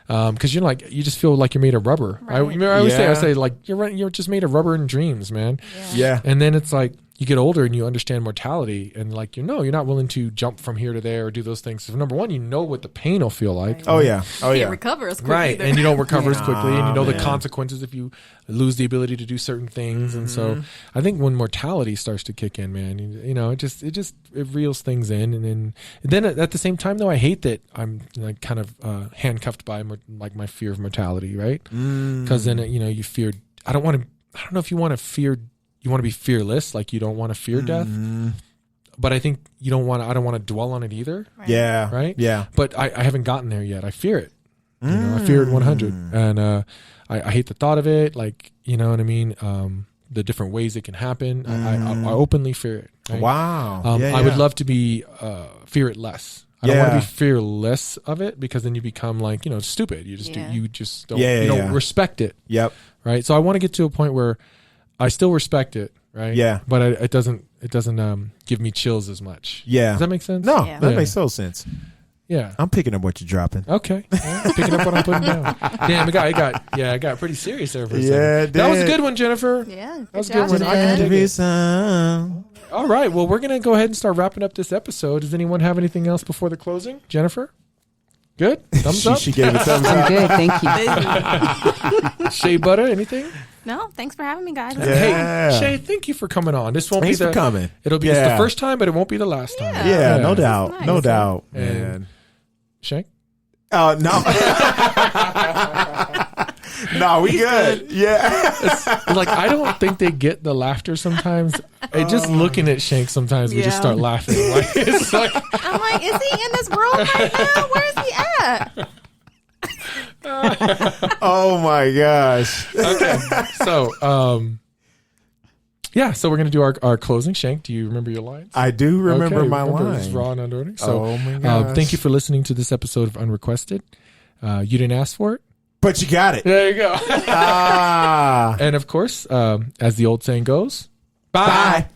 Because you just feel like you're made of rubber. Right. I always say like you're just made of rubber and dreams, man. Yeah. And then it's like you get older and you understand mortality, and like you're not willing to jump from here to there or do those things. So number one, you know what the pain will feel like. Right. Oh yeah. Can't recover as quickly. Right, and you don't recover as quickly, and you know the man. consequences if you lose the ability to do certain things. And so I think when mortality starts to kick in, man, it reels things in, and then at the same time though, I hate that I'm like kind of handcuffed by my fear of mortality, right? Because then you fear. I don't know if you want to fear. You want to be fearless, like you don't want to fear death, but I think I don't want to dwell on it either. Right. Yeah. Right. Yeah. But I haven't gotten there yet. I fear it. I fear it 100, and I hate the thought of it. Like you know what I mean. The different ways it can happen. I openly fear it. Right? Wow. I would love to be fear it less. I don't want to be fearless of it, because then you become like stupid. You just don't respect it. Yep. Right. So I want to get to a point where I still respect it, right? Yeah. But it doesn't give me chills as much. Yeah. Does that make sense? No, Yeah. that makes so sense. Yeah. I'm picking up what you're dropping. Okay. Yeah, picking up what I'm putting down. Damn, it got pretty serious there for a second. Yeah, it that was a did. good one, Jennifer. Yeah. That was Good good job, one. I can Jen. dig it. All right. Well, we're going to go ahead and start wrapping up this episode. Does anyone have anything else before the closing? Jennifer? Good? Thumbs up? She gave it thumbs I'm up. good, thank you. Shea Butter, anything? No, thanks for having me, guys. Yeah. Hey, Shay, thank you for coming on. This won't Thanks be for coming. It'll be the first time, but it won't be the last time. Yeah, no doubt. Nice. No doubt, And- man. Shay? Oh, no. No, we good. Yeah. Like, I don't think they get the laughter sometimes. Just looking at Shank sometimes, we just Yeah. start laughing. Like, it's like, I'm like, is he in this room right now? Where is he at? Oh, my gosh. okay. So, yeah, so we're going to do our closing. Shank, do you remember your lines? I do remember Okay, my It's line. raw and unordering. So, Oh, my gosh. thank you for listening to this episode of Unrequested. You didn't ask for it. But you got it. There you go. Ah. And of course, as the old saying goes, bye. Bye.